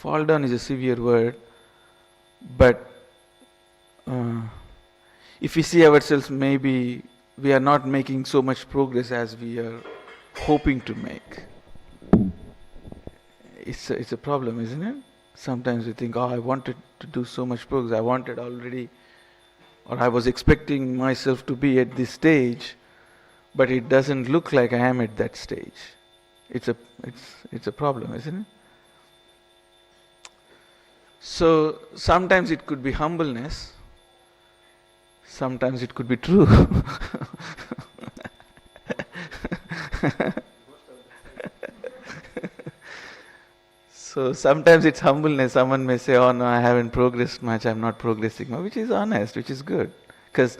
fall down is a severe word, but if we see ourselves, maybe we are not making so much progress as we are hoping to make. It's a problem, isn't it? Sometimes we think, oh, I wanted to do so much progress, I wanted already, or I was expecting myself to be at this stage, but it doesn't look like I am at that stage. It's a problem, isn't it? So sometimes it could be humbleness, sometimes it could be true. So sometimes it's humbleness. Someone may say, oh no, I haven't progressed much, I'm not progressing much, which is honest, which is good. Because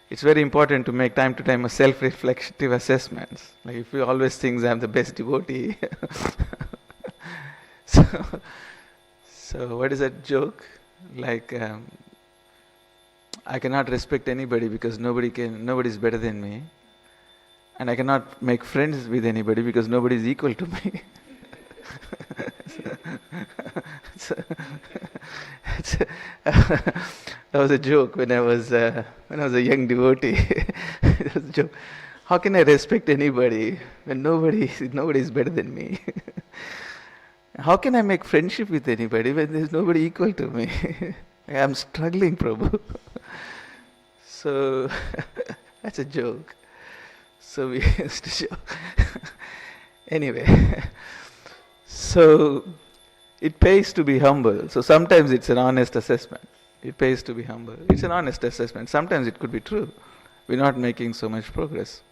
it's very important to make time to time a self-reflective assessments. Like if you always think I'm the best devotee. So what is that joke? Like I cannot respect anybody because nobody is better than me. And I cannot make friends with anybody because nobody is equal to me. That was a joke when I was a young devotee. It was a joke. How can I respect anybody when nobody is better than me? How can I make friendship with anybody when there is nobody equal to me? I am struggling, Prabhu. So that's a joke. So we used to joke. Anyway. So it pays to be humble. So sometimes it's an honest assessment. It pays to be humble. It's an honest assessment. Sometimes it could be true. We're not making so much progress.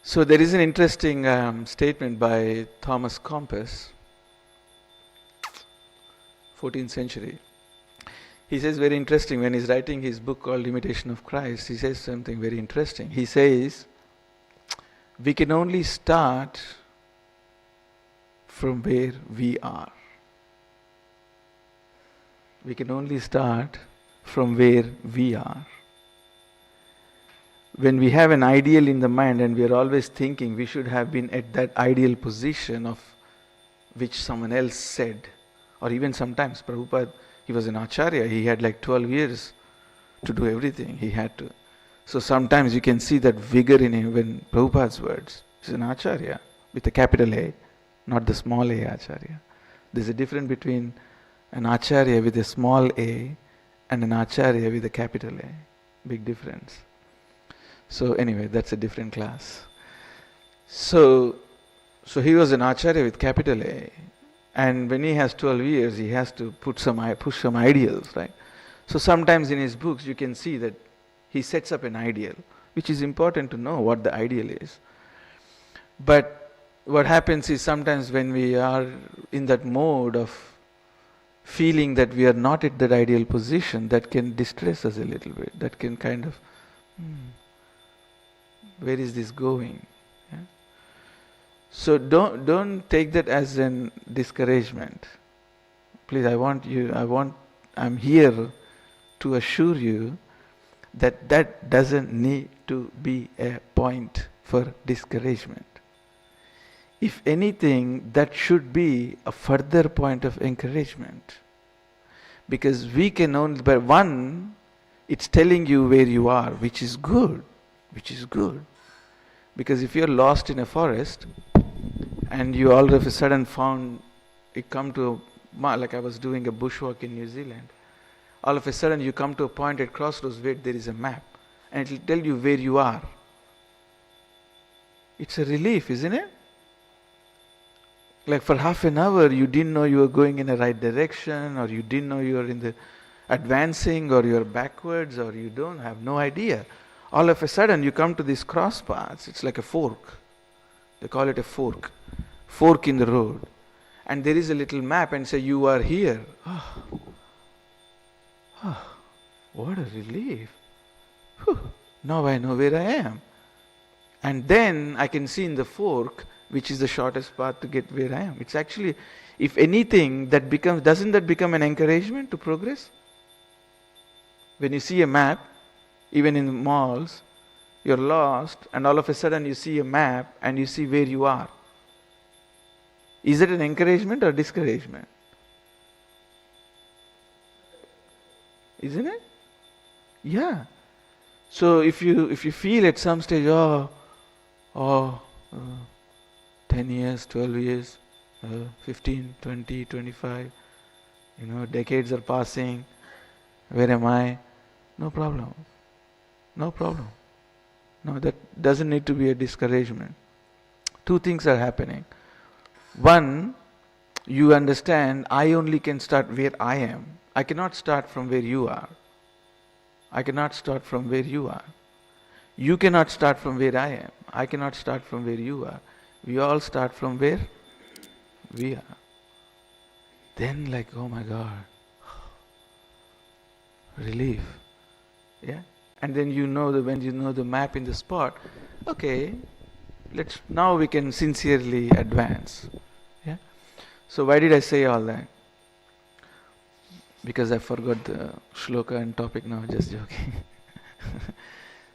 So there is an interesting statement by Thomas Compass, 14th century. He says very interesting, when he's writing his book called Imitation of Christ, he says something very interesting. He says, we can only start from where we are. We can only start from where we are. When we have an ideal in the mind and we are always thinking we should have been at that ideal position of which someone else said, or even sometimes Prabhupada, he was an acharya, he had like 12 years to do everything, he had to. So sometimes you can see that vigor in him when Prabhupada's words. He's an acharya with a capital A, not the small a acharya. There's a difference between an acharya with a small a and an acharya with a capital A. Big difference. So anyway, that's a different class. So he was an acharya with capital A, and when he has 12 years, he has to push some ideals, right? So sometimes in his books you can see that he sets up an ideal, which is important to know what the ideal is. But what happens is sometimes when we are in that mode of feeling that we are not at that ideal position, that can distress us a little bit. That can kind of, where is this going? Yeah? So don't take that as an discouragement. Please, I'm here to assure you that doesn't need to be a point for discouragement. If anything, that should be a further point of encouragement. Because we can only, but one, it's telling you where you are, which is good. Because if you're lost in a forest and you all of a sudden you come to like I was doing a bushwalk in New Zealand, all of a sudden you come to a point at crossroads where there is a map and it will tell you where you are. It's a relief, isn't it? Like for half an hour you didn't know you were going in the right direction, or you didn't know you were in the advancing, or you're backwards, or you have no idea. All of a sudden you come to these cross paths. It's like a fork. They call it a fork. Fork in the road. And there is a little map and say you are here. What a relief. Now I know where I am. And then I can see in the fork which is the shortest path to get where I am. It's actually, if anything, doesn't that become an encouragement to progress? When you see a map, even in the malls, you're lost and all of a sudden you see a map and you see where you are. Is it an encouragement or discouragement? Isn't it? Yeah. So if you feel at some stage, oh, 10 years, 12 years, 15, 20, 25, decades are passing, where am I? No problem. No problem. No, that doesn't need to be a discouragement. Two things are happening. One, you understand I only can start where I am. I cannot start from where you are. I cannot start from where you are. You cannot start from where I am. I cannot start from where you are. We all start from where we are. Then like, oh my God, relief. Yeah? And then when you know the map in the spot, okay, now we can sincerely advance. Yeah? So why did I say all that? Because I forgot the shloka and topic now, just joking.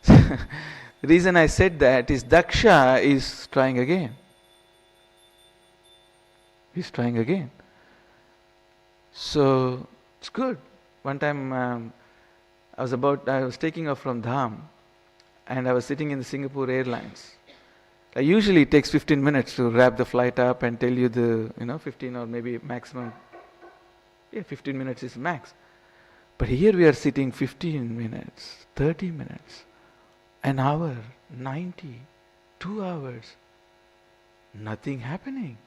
The reason I said that is Daksha is trying again. He's trying again. So it's good. One time I was taking off from Dham and I was sitting in the Singapore Airlines. Usually it takes 15 minutes to wrap the flight up and tell you 15 or maybe maximum. Yeah, 15 minutes is max. But here we are sitting 15 minutes, 30 minutes, an hour, 90, 2 hours. Nothing happening.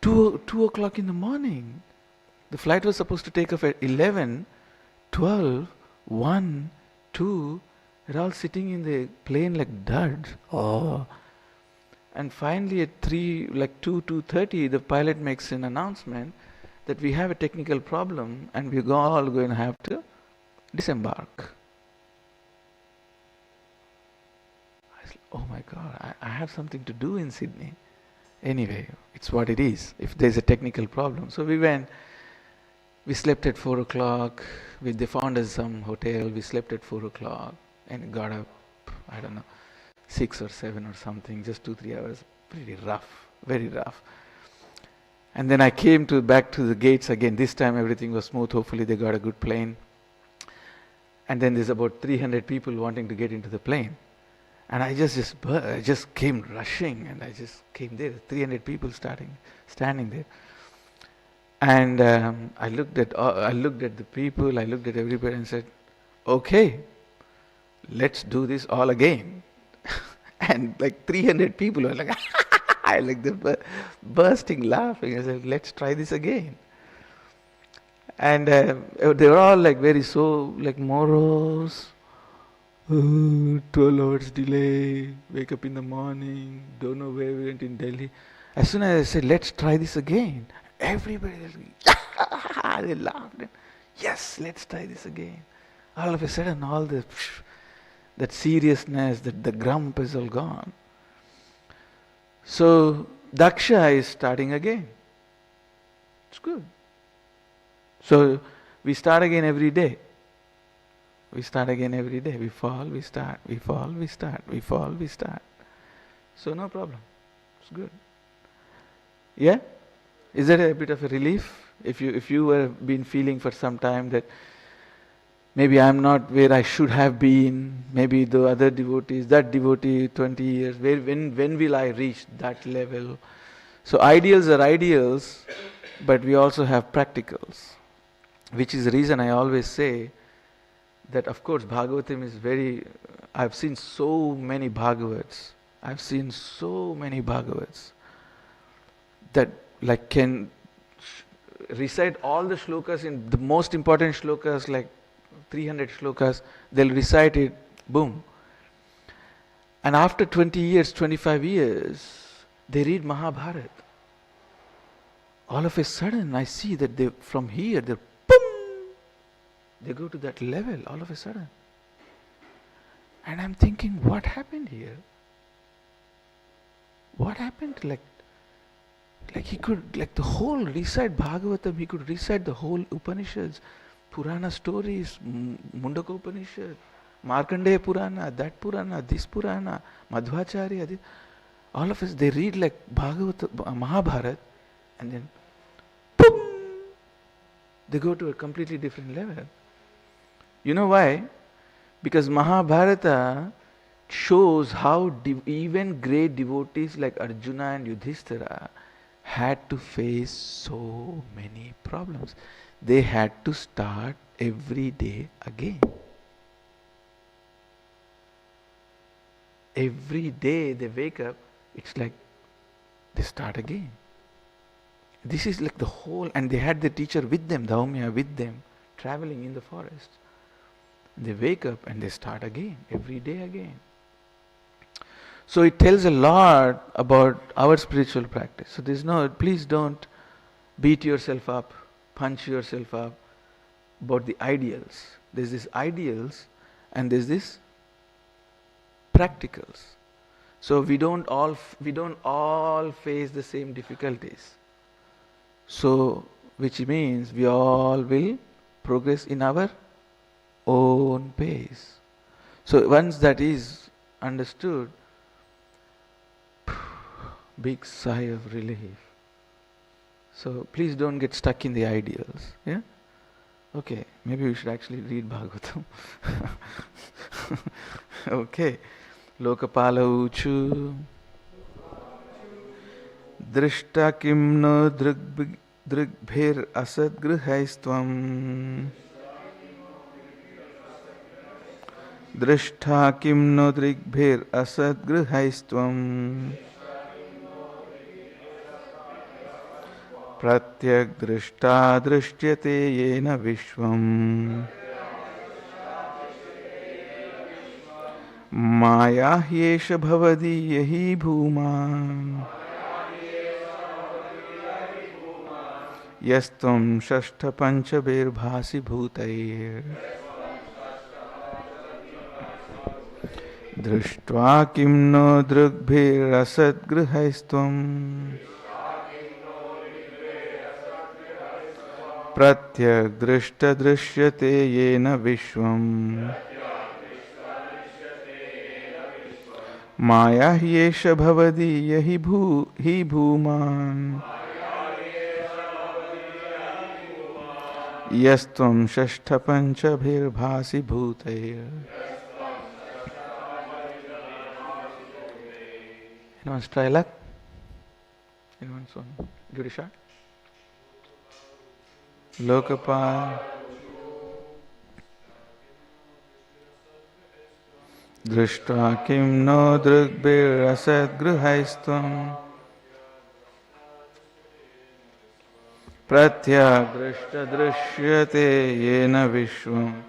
2 o'clock in the morning. The flight was supposed to take off at 11, 12, 1, 2. We're all sitting in the plane like duds. Oh. And finally at 2:30, the pilot makes an announcement that we have a technical problem and we're all going to have to disembark. I said, oh my God, I have something to do in Sydney. Anyway, it's what it is, if there's a technical problem. So we went, we slept at 4 o'clock, they found us some hotel, we slept at 4 o'clock and got up, 6 or 7 or something, just 2-3 hours, pretty rough, very rough. And then I came back to the gates again. This time everything was smooth. Hopefully they got a good plane. And then there's about 300 people wanting to get into the plane. And I just came rushing and I just came there. 300 people standing there. And I looked at the people, I looked at everybody and said, okay, let's do this all again. And 300 people were like, I bursting laughing. I said, let's try this again. And they were all morose. 12 hours delay, wake up in the morning, don't know where we went in Delhi. As soon as I said, let's try this again, everybody they laughed. And, yes, let's try this again. All of a sudden, all that seriousness, the grump is all gone. So Daksha is starting again. It's good. So we start again every day. We start again every day. We fall, we start. We fall, we start. We fall, we start. So no problem. It's good. Yeah? Is that a bit of a relief? If you have been feeling for some time that maybe I'm not where I should have been, maybe the other devotees, that devotee 20 years, when will I reach that level? So ideals are ideals, but we also have practicals, which is the reason I always say that of course Bhagavatam is I've seen so many Bhagavats that can recite all the shlokas in the most important shlokas, 300 shlokas, they'll recite it, boom. And after 20 years, 25 years, they read Mahabharata. All of a sudden, I see that they're boom! They go to that level all of a sudden. And I'm thinking, what happened here? What happened? He could, the whole recite Bhagavatam, he could recite the whole Upanishads, Purana stories, Mundaka Upanishad, Markandeya Purana, that Purana, this Purana, Madhvacharya, all of us, they read Bhagavata, Mahabharata, and then, boom! They go to a completely different level. You know why? Because Mahabharata shows how even great devotees like Arjuna and Yudhishthira had to face so many problems. They had to start every day again. Every day they wake up, it's like they start again. This is like the whole, and they had the teacher with them, Dhaumya with them, traveling in the forest. They wake up and they start again, every day again. So it tells a lot about our spiritual practice. So there's no, please don't beat yourself up, punch yourself up about the ideals. There's this ideals and there's this practicals. So we don't all face the same difficulties. So which means we all will progress in our own pace. So once that is understood, big sigh of relief. So please don't get stuck in the ideals. Yeah? Okay, maybe we should actually read Bhagavatam. Okay. Lokapala uchu drishta kim no drigbhir asadgrihaistvam drishta kim no drigbhir asadgrihaistvam pratyak drishta drishyate yena vishvam Maya hyesha bhavadi yahi bhuma yastam shashtha panchabir bhasi bhutair drishtva kim no drugbhir asadgrihaistvam pratyak drishta drishyate yena vishvam Maya hyesha bhavadi yahi bhuman yastvam shashtha panchabhir bhasi bhutair. Anyone's try luck? Anyone's one? Give it a shot. Lokapal Drishta kim no drugbir asadgrihaistvam pratyak drishta drishyate yena vishvam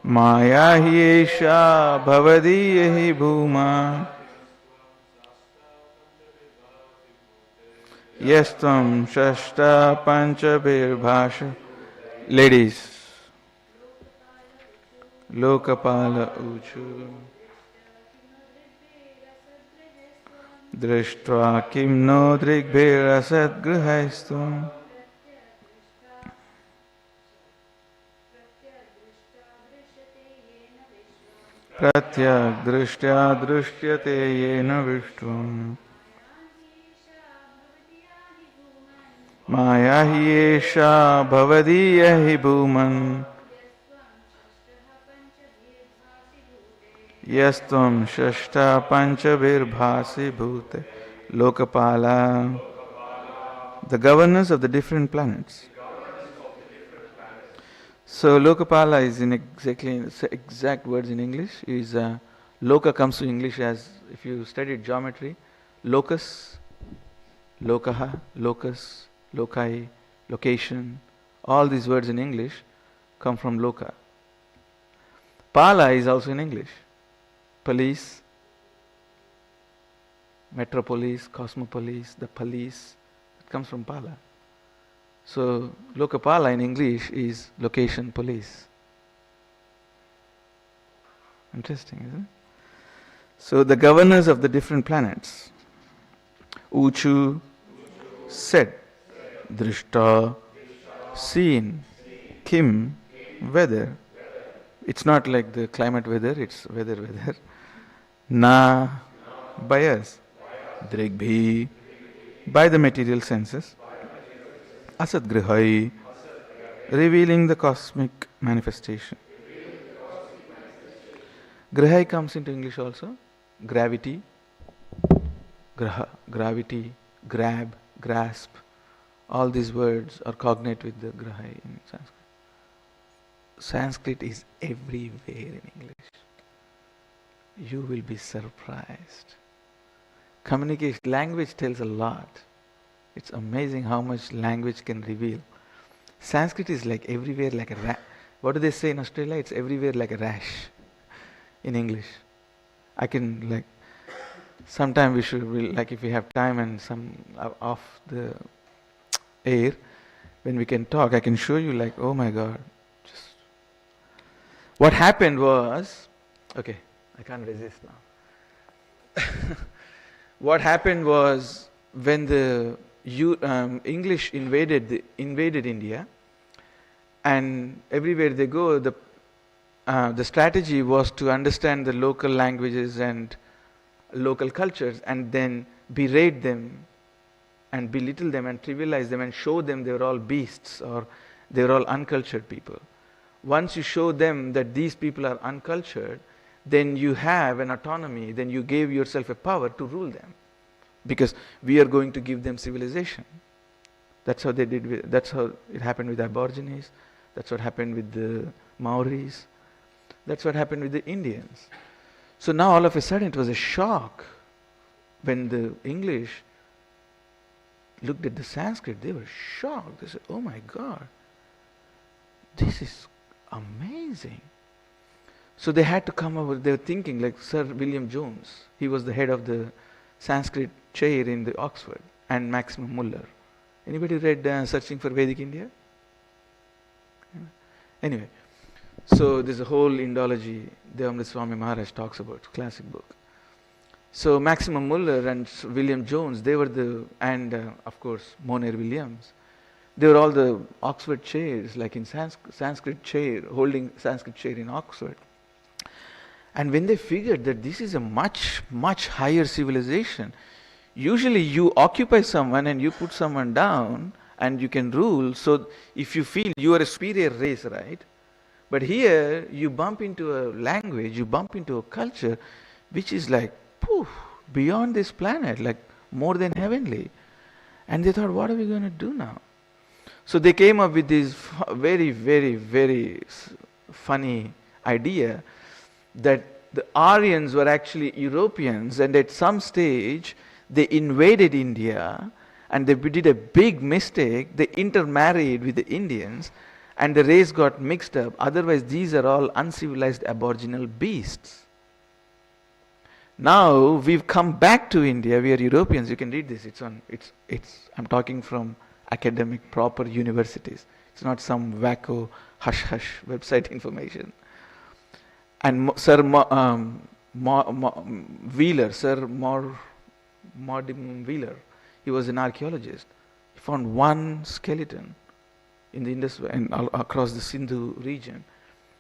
maya hyesha bhavadi yahi bhuma yastvam shashta panchabir bhasha. Ladies, Lokapala uchu Drishtra kim no drigbhir asadgrihaistvam pratyak drishtya drishyate yena vishvam maya hyesha bhavadi yahi bhuman Yastvam shashta panchabir bhasi bhute. Lokapala, the governors of the different planets. So Lokapala is in exact words in English. Is Loka comes to English as, if you studied geometry, locus, lokaha, locus, lokai, location. All these words in English come from Loka. Pala is also in English. Police, metropolis, cosmopolis, the police, it comes from Pala. So Lokapala in English is location police. Interesting, isn't it? So the governors of the different planets. Uchu said, Drishta seen, Kim weather. It's not like the climate weather, it's weather. Na bias. Drigbhi by the material senses, asat grihai, revealing the cosmic manifestation. Grihai comes into English also. Gravity, graha, gravity, grab, grasp. All these words are cognate with the grihai in Sanskrit. Sanskrit is everywhere in English. You will be surprised. Communication, language tells a lot. It's amazing how much language can reveal. Sanskrit is like everywhere like a what do they say in Australia? It's everywhere like a rash in English. I can like, sometime we should, like if we have time and some off the air, when we can talk, I can show you like, oh my God. Just what happened was, okay, I can't resist now. What happened was when the English invaded India, and everywhere they go, the strategy was to understand the local languages and local cultures, and then berate them and belittle them and trivialize them and show them they were all beasts or they were all uncultured people. Once you show them that these people are uncultured, then you have an autonomy, then you gave yourself a power to rule them. Because we are going to give them civilization. That's how they did. That's how it happened with Aborigines. That's what happened with the Maoris. That's what happened with the Indians. So now all of a sudden it was a shock when the English looked at the Sanskrit. They were shocked. They said, "Oh my God, this is amazing." So they had to come up with, they were thinking like Sir William Jones. He was the head of the Sanskrit chair in the Oxford, and Maximum Muller. Anybody read Searching for Vedic India? Anyway, so there's a whole Indology Devamrita Swami Maharaj talks about, classic book. So Maximum Muller and William Jones, they were and of course Moner Williams, they were all the Oxford chairs, like in Sanskrit chair, holding Sanskrit chair in Oxford. And when they figured that this is a much, much higher civilization, usually you occupy someone and you put someone down and you can rule. So if you feel you are a superior race, right? But here you bump into a language, you bump into a culture which is like poof, beyond this planet, like more than heavenly. And they thought, what are we going to do now? So they came up with this very, very, very funny idea that the Aryans were actually Europeans, and at some stage they invaded India and they did a big mistake. They intermarried with the Indians and the race got mixed up. Otherwise these are all uncivilized aboriginal beasts. Now we've come back to India, we are Europeans. You can read this, I'm talking from academic proper universities. It's not some wacko hush hush website information. And Sir Wheeler, Sir Mortimer Wheeler, he was an archaeologist. He found one skeleton in the Indus and across the Sindhu region.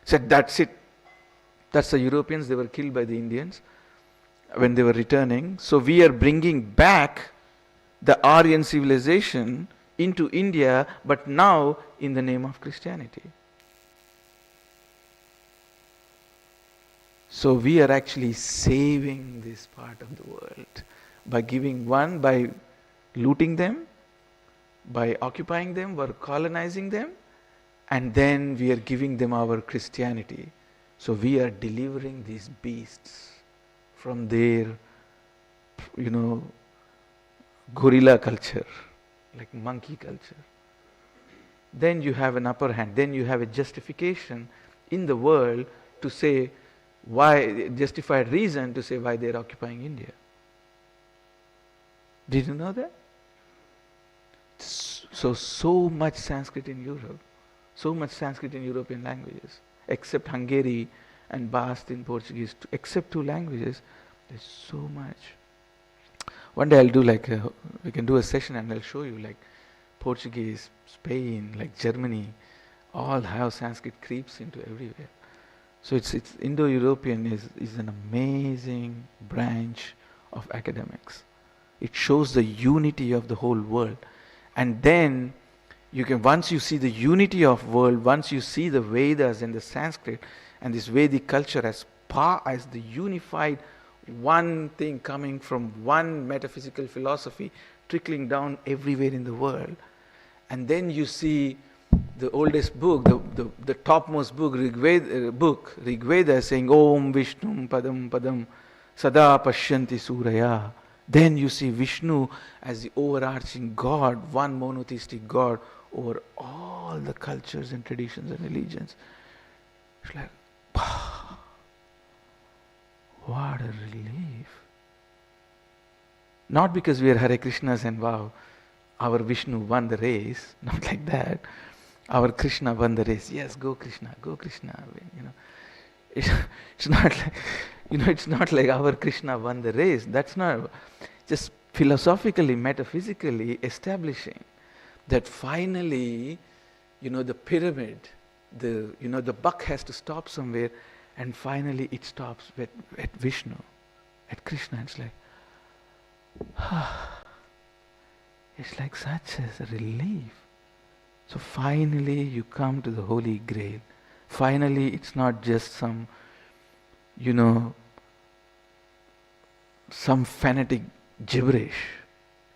He said, that's it. That's the Europeans. They were killed by the Indians when they were returning. So we are bringing back the Aryan civilization into India, but now in the name of Christianity. So we are actually saving this part of the world by by looting them, by occupying them, by colonizing them, and then we are giving them our Christianity. So we are delivering these beasts from their, gorilla culture, like monkey culture. Then you have an upper hand. Then you have a justification in the world to say why, justified reason to say why they are occupying India. Did you know that? So much Sanskrit in Europe, so much Sanskrit in European languages, except Hungary and Basque in Portuguese, except two languages, there's so much. One day I'll do we can do a session and I'll show you like Portuguese, Spain, like Germany, all how Sanskrit creeps into everywhere. So it's Indo-European is an amazing branch of academics. It shows the unity of the whole world. And then once you see the unity of world, once you see the Vedas and the Sanskrit and this Vedic culture as the unified one thing coming from one metaphysical philosophy trickling down everywhere in the world, and then you see the oldest book, the topmost book, Rigveda, saying Om Vishnum Padam Padam Sada Pashyanti Suraya. Then you see Vishnu as the overarching God, one monotheistic God over all the cultures and traditions and religions. It's like, what a relief. Not because we are Hare Krishnas and wow, our Vishnu won the race, not like that. Our Krishna won the race. Yes, go Krishna, go Krishna. It's not like, it's not like our Krishna won the race. That's not, just philosophically, metaphysically establishing that finally, the pyramid, the buck has to stop somewhere, and finally it stops at Vishnu, at Krishna. It's like, it's like such a relief. So finally you come to the Holy Grail. Finally it's not just some, some fanatic gibberish,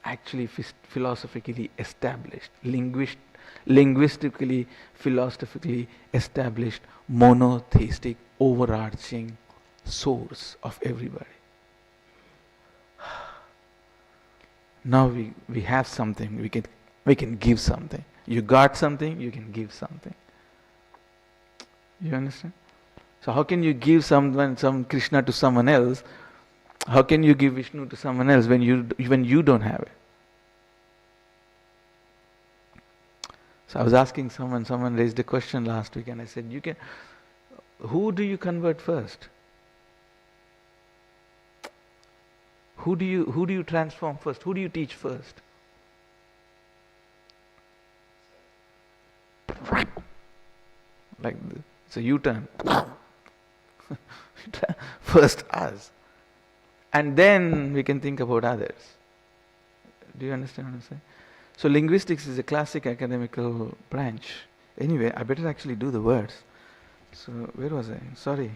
actually philosophically established, linguistically, philosophically established, monotheistic, overarching source of everybody. Now we have something, we can give something. You got something, you can give something. You understand? So how can you give some Krishna to someone else? How can you give Vishnu to someone else when you don't have it? So I was asking someone raised a question last week, and I said, who do you convert first? Who do you transform first? Who do you teach first? Like it's a U-turn. First us. And then we can think about others. Do you understand what I'm saying? So linguistics is a classic academical branch. Anyway, I better actually do the words. So where was I? Sorry.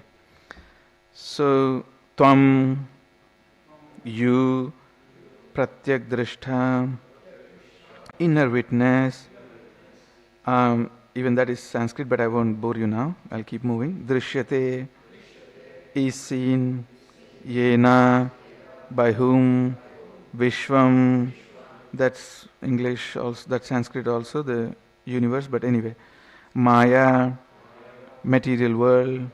So Tvam, you, Pratyak Drishta, inner witness. Even that is Sanskrit, but I won't bore you now. I'll keep moving. Drishyate is seen, yena, by whom, Vishwam, that's English also, that's Sanskrit also, the universe, but anyway. Maya, material world,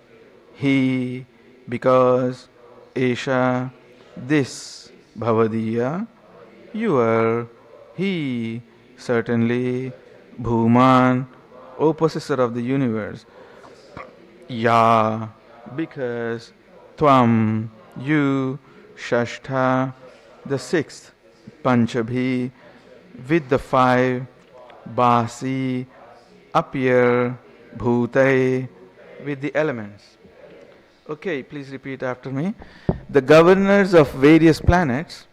he, because, Esha, this, Bhavadiya, your, he, certainly, Bhuman, O possessor of the universe. Ya, because, Tvam, you, Shashtha, the sixth, Panchabhi, with the five, Basi, appear, Bhutai, with the elements. Okay, please repeat after me. The governors of various planets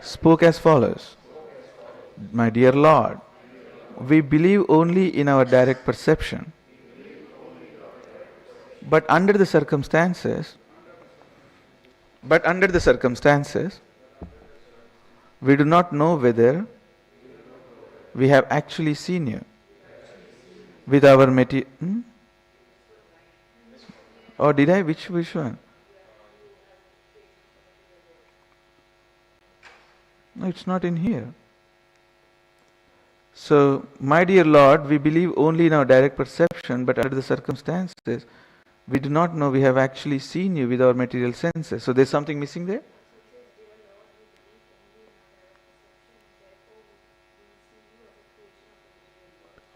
spoke as follows. My dear Lord, we believe only in our direct perception. But under the circumstances, we do not know whether we have actually seen you with our material. Or did I? Which one? No, it's not in here. So, my dear Lord, we believe only in our direct perception, but under the circumstances, we do not know we have actually seen you with our material senses. So, there's something missing there?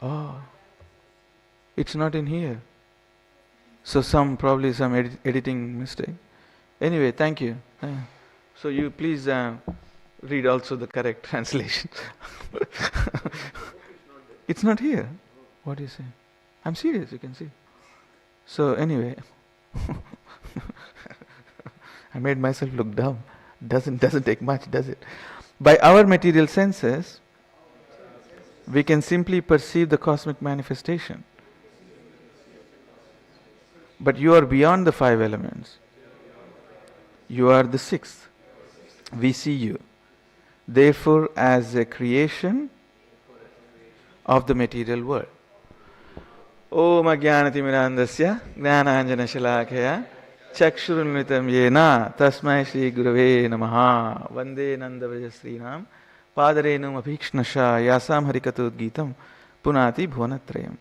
Oh, it's not in here. So, probably some editing mistake. Anyway, thank you. So, you please read also the correct translation. It's not here. What do you say? I'm serious, you can see. So anyway, I made myself look dumb. Doesn't take much, does it? By our material senses, we can simply perceive the cosmic manifestation. But you are beyond the five elements. You are the sixth. We see you. Therefore, as a creation of the material world. Om Ajnanatimmirandasya Jnananjanashalakaya Chakshurunmitam Yena Tasmai Shri Gurave Namaha Vande Nandavajasrinam Padarenum Abhikshnasha Yasam Harikatut Gitam Punati Bhuvanatrayam.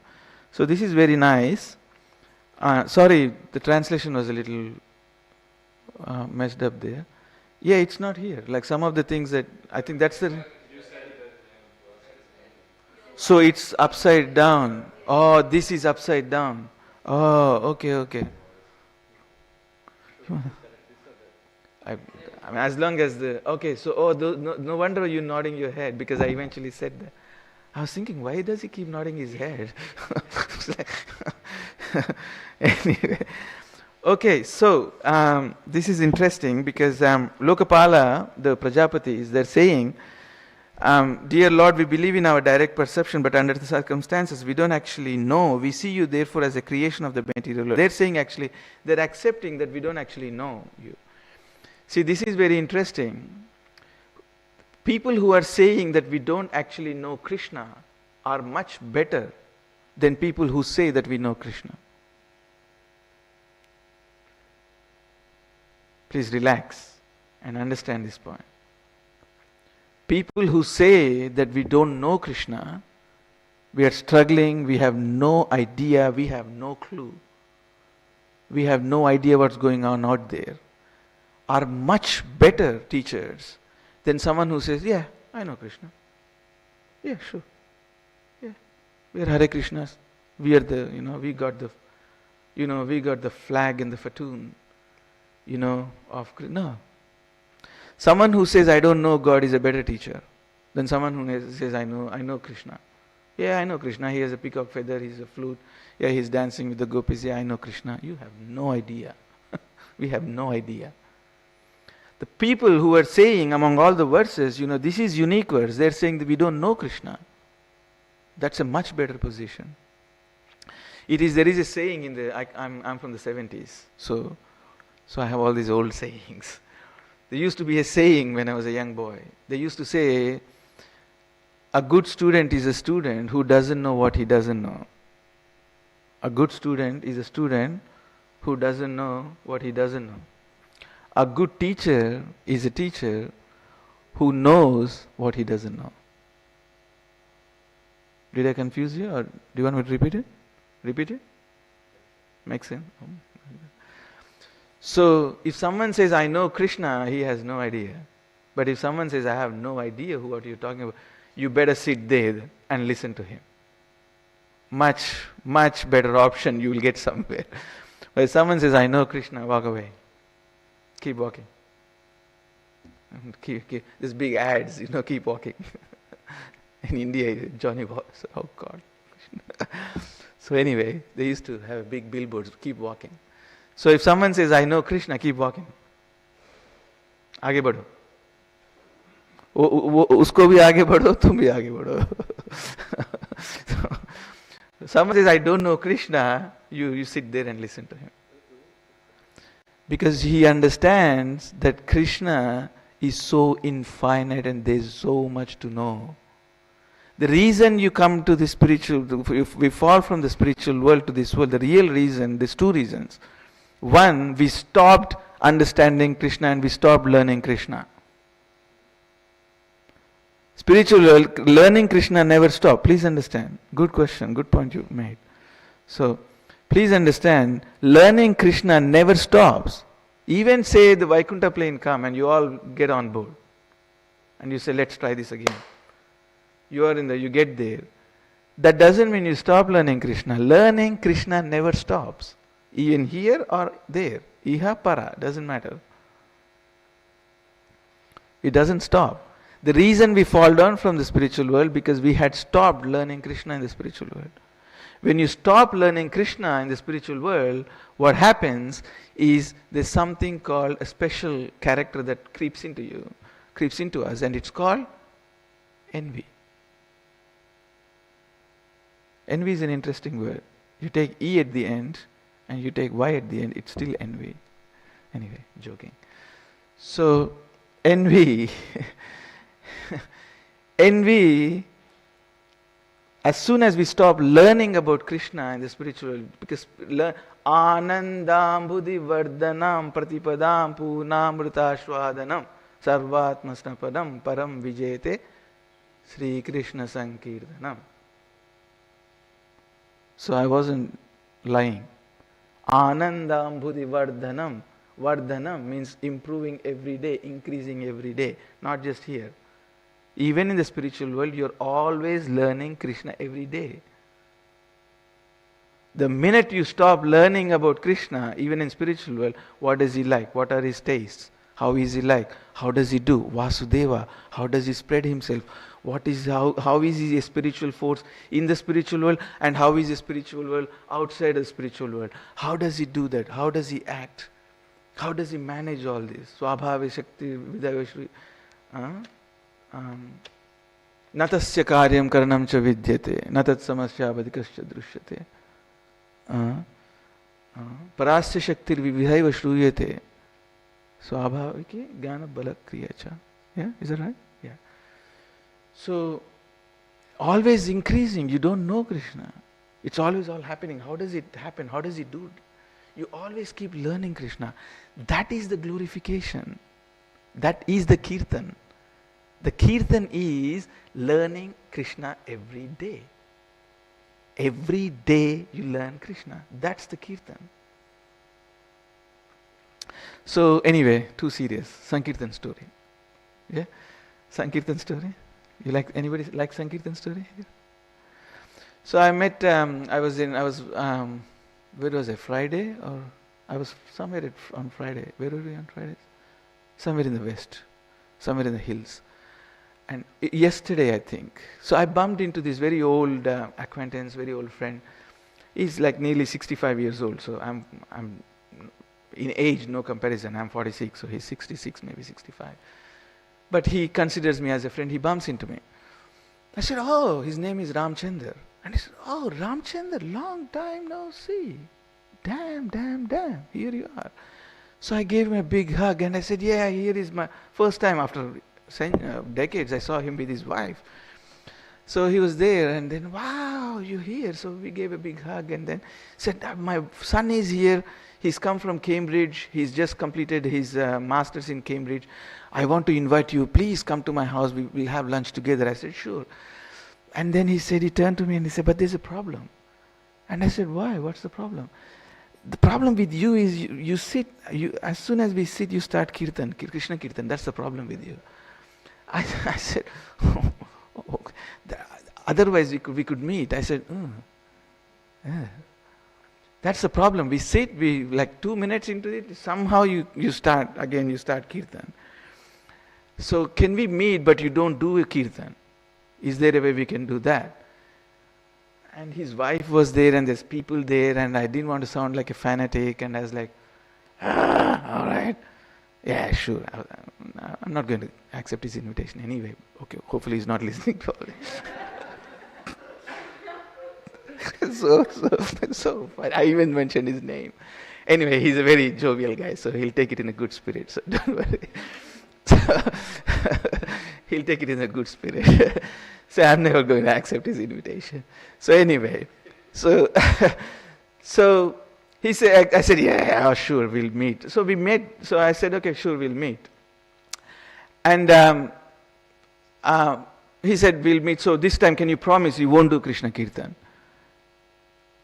So this is very nice. Sorry, the translation was a little messed up there. Yeah, it's not here. Like some of the things that I think that's the. So it's upside down. Oh, this is upside down. Oh, okay. I mean, as long as the so no wonder you're nodding your head because I eventually said that. I was thinking, why does he keep nodding his head? Anyway, okay, so this is interesting because Lokapala, the Prajapatis, they're saying, dear Lord, we believe in our direct perception, but under the circumstances, we don't actually know. We see you, therefore, as a creation of the material world. They're saying actually, they're accepting that we don't actually know you. See, this is very interesting. People who are saying that we don't actually know Krishna are much better than people who say that we know Krishna. Please relax and understand this point. People who say that we don't know Krishna, we are struggling, we have no idea, we have no clue, we have no idea what's going on out there, are much better teachers than someone who says, yeah, I know Krishna. Yeah, sure. Yeah, we are Hare Krishnas. We are the, we got the flag and the fatoon, of no. Someone who says, I don't know God is a better teacher than someone who says, I know Krishna. Yeah, I know Krishna. He has a peacock feather, he's a flute. Yeah, he's dancing with the gopis. Yeah, I know Krishna. You have no idea. We have no idea. The people who are saying among all the verses, this is unique verse, they're saying that we don't know Krishna. That's a much better position. There is a saying I'm from the 70s, so I have all these old sayings. There used to be a saying when I was a young boy. They used to say, a good student is a student who doesn't know what he doesn't know. A good student is a student who doesn't know what he doesn't know. A good teacher is a teacher who knows what he doesn't know. Did I confuse you, or do you want me to repeat it? Repeat it? Makes sense? So, if someone says, I know Krishna, he has no idea. But if someone says, I have no idea what you're talking about, you better sit there and listen to him. Much, much better option you will get somewhere. But if someone says, I know Krishna, walk away. Keep walking. Keep these big ads, keep walking. In India, Johnny was, oh God. So anyway, they used to have big billboards, keep walking. So if someone says, I know Krishna, keep walking. आगे बढ़ो. उसको भी आगे बढ़ो, तुम भी आगे बढ़ो. Someone says, I don't know Krishna, you sit there and listen to him. Because he understands that Krishna is so infinite and there's so much to know. The reason you come to the spiritual, if we fall from the spiritual world to this world, the real reason, there's two reasons. One, we stopped understanding Krishna and we stopped learning Krishna. Spiritual world, learning Krishna never stopped. Please understand. Good question, good point you made. So, please understand, learning Krishna never stops. Even say the Vaikuntha plane come and you all get on board. And you say, let's try this again. You get there. That doesn't mean you stop learning Krishna. Learning Krishna never stops. Even here or there. Iha para, doesn't matter. It doesn't stop. The reason we fall down from the spiritual world because we had stopped learning Krishna in the spiritual world. When you stop learning Krishna in the spiritual world, what happens is there's something called a special character that creeps into us, and it's called envy. Envy is an interesting word. You take E at the end and you take Y at the end, it's still envy. Anyway, joking. So, envy, envy, as soon as we stop learning about Krishna in the spiritual world, because anandam buddhi vardhanam pratipadam punamrita shwadanam sarvatma snapadam param vijete Sri Krishna Sankirtanam. So I wasn't lying. Anandam buddhi vardhanam. Vardhanam means improving every day, increasing every day, not just here. Even in the spiritual world, you're always learning Krishna every day. The minute you stop learning about Krishna, even in spiritual world, what does he like? What are his tastes? How is he like? How does he do? Vasudeva. How does he spread himself? How is he a spiritual force in the spiritual world, and how is the spiritual world outside the spiritual world? How does he do that? How does he act? How does he manage all this? Swabhave Shakti Vidavashri. Natasya karyam karanam cha vidyate. Natat samasya vadikasya drushyate. Parasya Shakti Vidhaiva Shruyate. Swabhaviki Jnana Bala Kriyacha. Yeah, is that right? Yeah. So, always increasing. You don't know Krishna. It's always all happening. How does it happen? How does he do it? You always keep learning Krishna. That is the glorification. That is the kirtan. The kirtan is learning Krishna every day. Every day you learn Krishna. That's the kirtan. So anyway, too serious. Sankirtan story. Yeah? Sankirtan story? You like, anybody like Sankirtan story? So I met, where was I, Friday? Or I was somewhere on Friday. Where were we on Friday? Somewhere in the west. Somewhere in the hills. And yesterday, I think. So I bumped into this very old acquaintance, very old friend. He's like nearly 65 years old. So I'm in age, no comparison. I'm 46, so he's 66, maybe 65. But he considers me as a friend. He bumps into me. I said, oh, his name is Ramchandar. And he said, oh, Ramchandar, long time no see. Damn, here you are. So I gave him a big hug and I said, yeah, here is my first time after decades I saw him with his wife. So he was there and then, wow, you're here. So we gave a big hug and then said, my son is here. He's come from Cambridge. He's just completed his master's in Cambridge. I want to invite you. Please come to my house. We'll have lunch together. I said, sure. And then he turned to me and he said, but there's a problem. And I said, why? What's the problem? The problem with you is you sit, as soon as we sit, you start kirtan, Krishna kirtan. That's the problem with you. I said, otherwise we could meet. I said, yeah. That's the problem. We sit, we like 2 minutes into it, somehow you start kirtan. So can we meet but you don't do a kirtan? Is there a way we can do that? And his wife was there and there's people there and I didn't want to sound like a fanatic and I was like, all right. Yeah, sure. I'm not going to accept his invitation anyway. Okay, hopefully he's not listening to all this. So I even mentioned his name. Anyway, he's a very jovial guy, so he'll take it in a good spirit. So don't worry. He'll take it in a good spirit. So I'm never going to accept his invitation. So anyway, so he said, I said, yeah, sure, we'll meet. So we met. So I said, okay, sure, we'll meet. And he said, we'll meet. So this time, can you promise you won't do Krishna Kirtan?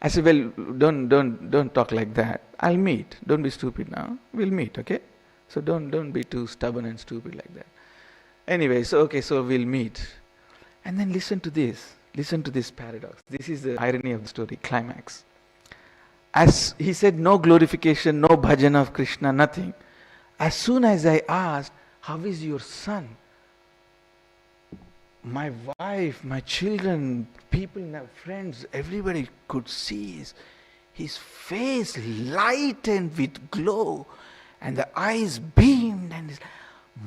I said, well, don't talk like that. I'll meet. Don't be stupid now. We'll meet, okay? So don't be too stubborn and stupid like that. Anyway, so we'll meet. And then listen to this. Listen to this paradox. This is the irony of the story, climax. As he said, no glorification, no bhajan of Krishna, nothing. As soon as I asked, how is your son? my wife, my children, people, friends, everybody could see his face lightened with glow, and the eyes beamed, and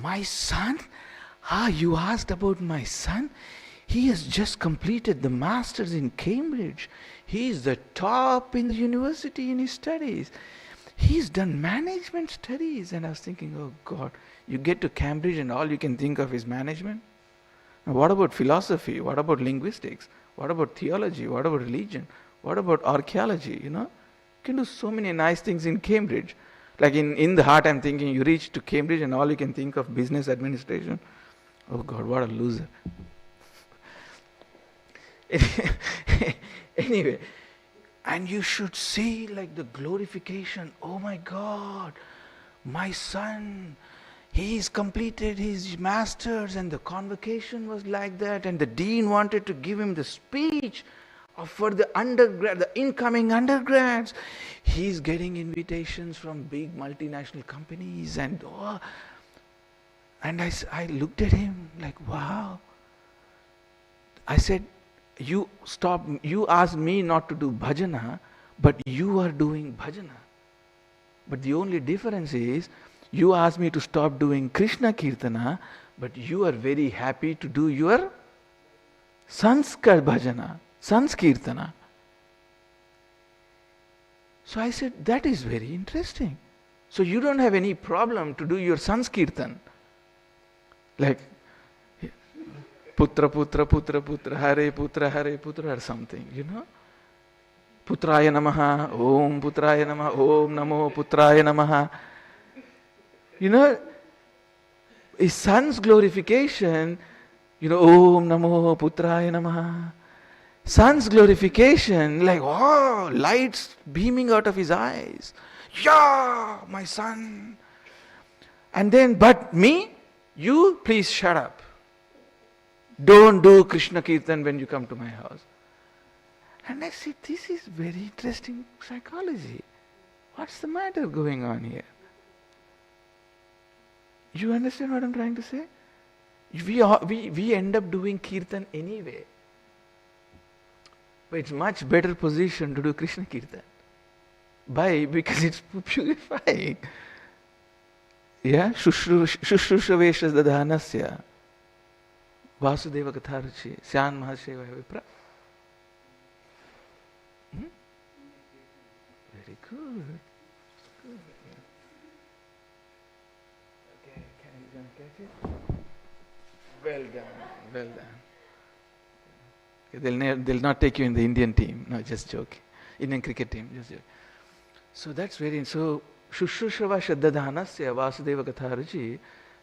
my son? You asked about my son? He has just completed the masters in Cambridge. He is the top in the university in his studies. He's done management studies. And I was thinking, oh God, you get to Cambridge and all you can think of is management? Now what about philosophy? What about linguistics? What about theology? What about religion? What about archaeology? You can do so many nice things in Cambridge. Like in the heart I'm thinking, you reach to Cambridge and all you can think of business administration. Oh God, what a loser. Anyway, and you should see like the glorification. Oh my God, my son, he's completed his masters, and the convocation was like that, and the dean wanted to give him the speech for the undergrad, the incoming undergrads. He's getting invitations from big multinational companies, and I looked at him like, wow. I said, you asked me not to do bhajana, but you are doing bhajana. But the only difference is, you asked me to stop doing Krishna Kirtana, but you are very happy to do your Sanskar bhajana, Sanskirtana. So I said, that is very interesting. So you don't have any problem to do your Sanskirtan. Like, Putra, Putra, Putra, Putra, Hare Putra, or something, Putraya Namaha, Om Putraya Namaha, Om Namo Putraya Namaha. His son's glorification, Om Namo Putraya Namaha. Son's glorification, like, lights beaming out of his eyes. Yeah, my son. And then, but me, you please shut up. Don't do Krishna Kirtan when you come to my house. And I said, this is very interesting psychology. What's the matter going on here? You understand what I'm trying to say? We end up doing Kirtan anyway. But it's much better position to do Krishna Kirtan. Why? Because it's purifying. Yeah? Shushrushavesha dadhanasya. Vasudeva Katharuchi, Syan Mahasheva Vipra. Very good. Okay, can you gonna catch it? Well done. Okay, they'll not take you in the Indian team. No, just joking. Indian cricket team, just joking. So that's so Shushrushrava Shaddadhanasya Vasudeva Katharuchi,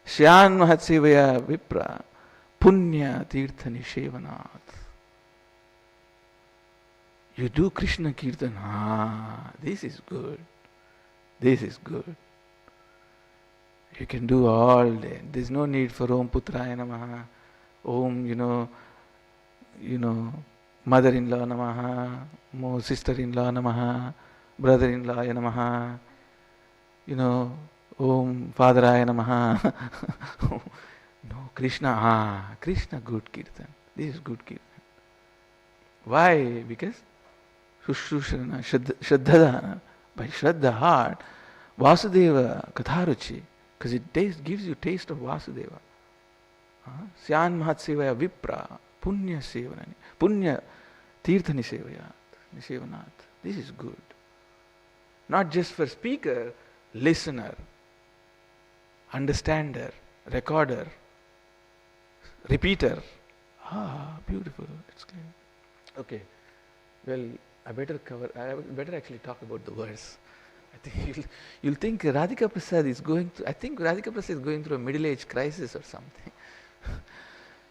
Syan Mahasheva Vipra. Punya Tirtha Nishevanat. You do Krishna Kirtan. This is good. This is good. You can do all day. There's no need for Om Putraya Namaha, Om, mother-in-law Namaha, sister-in-law Namaha, brother-in-law Namaha, Om Fatheraya Namaha. No, Krishna, Krishna good Kirtan. This is good Kirtan. Why? Because Shushrushrana, Shraddhadana, by Shraddha heart, Vasudeva Katharuchi, because it gives you taste of Vasudeva. Syan Mahatsevaya Vipra, Punya Sevanani, Punya Tirtha Nishevanat. This is good. Not just for speaker, listener, understander, recorder, repeater. Beautiful. It's clear. Okay. Well, I better actually talk about the verse. I think you'll think Radhika Prasad is going through a middle-age crisis or something.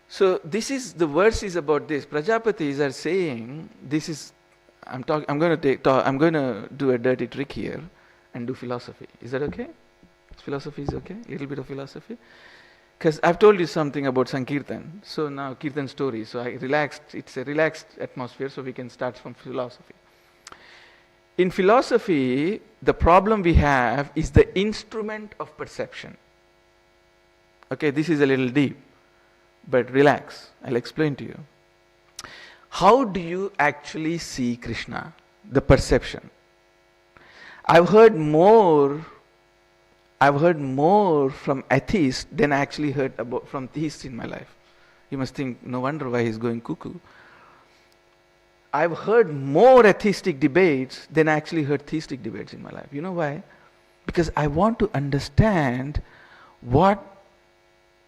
So the verse is about this. Prajapatis are saying, I'm going to do a dirty trick here and do philosophy. Is that okay? Philosophy is okay? A little bit of philosophy? Because I've told you something about Sankirtan. So now Kirtan story. So it's a relaxed atmosphere, so we can start from philosophy. In philosophy, the problem we have is the instrument of perception. Okay, this is a little deep. But relax, I'll explain to you. How do you actually see Krishna? The perception. I've heard more from atheists than I actually heard about from theists in my life. You must think, no wonder why he's going cuckoo. I've heard more atheistic debates than I actually heard theistic debates in my life. You know why? Because I want to understand what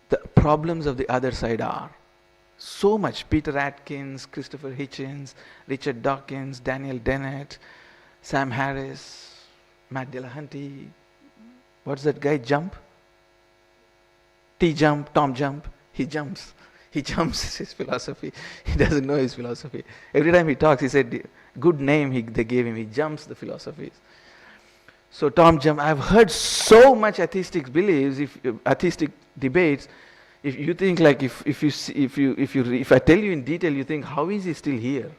the problems of the other side are. So much. Peter Atkins, Christopher Hitchens, Richard Dawkins, Daniel Dennett, Sam Harris, Matt Dillahunty. What's that guy? Jump? T-Jump, Tom Jump. He jumps. He jumps his philosophy. He doesn't know his philosophy. Every time he talks, he said, good name they gave him. He jumps the philosophies. So Tom Jump, I've heard so much atheistic beliefs, atheistic debates. If you think like if I tell you in detail, you think, how is he still here?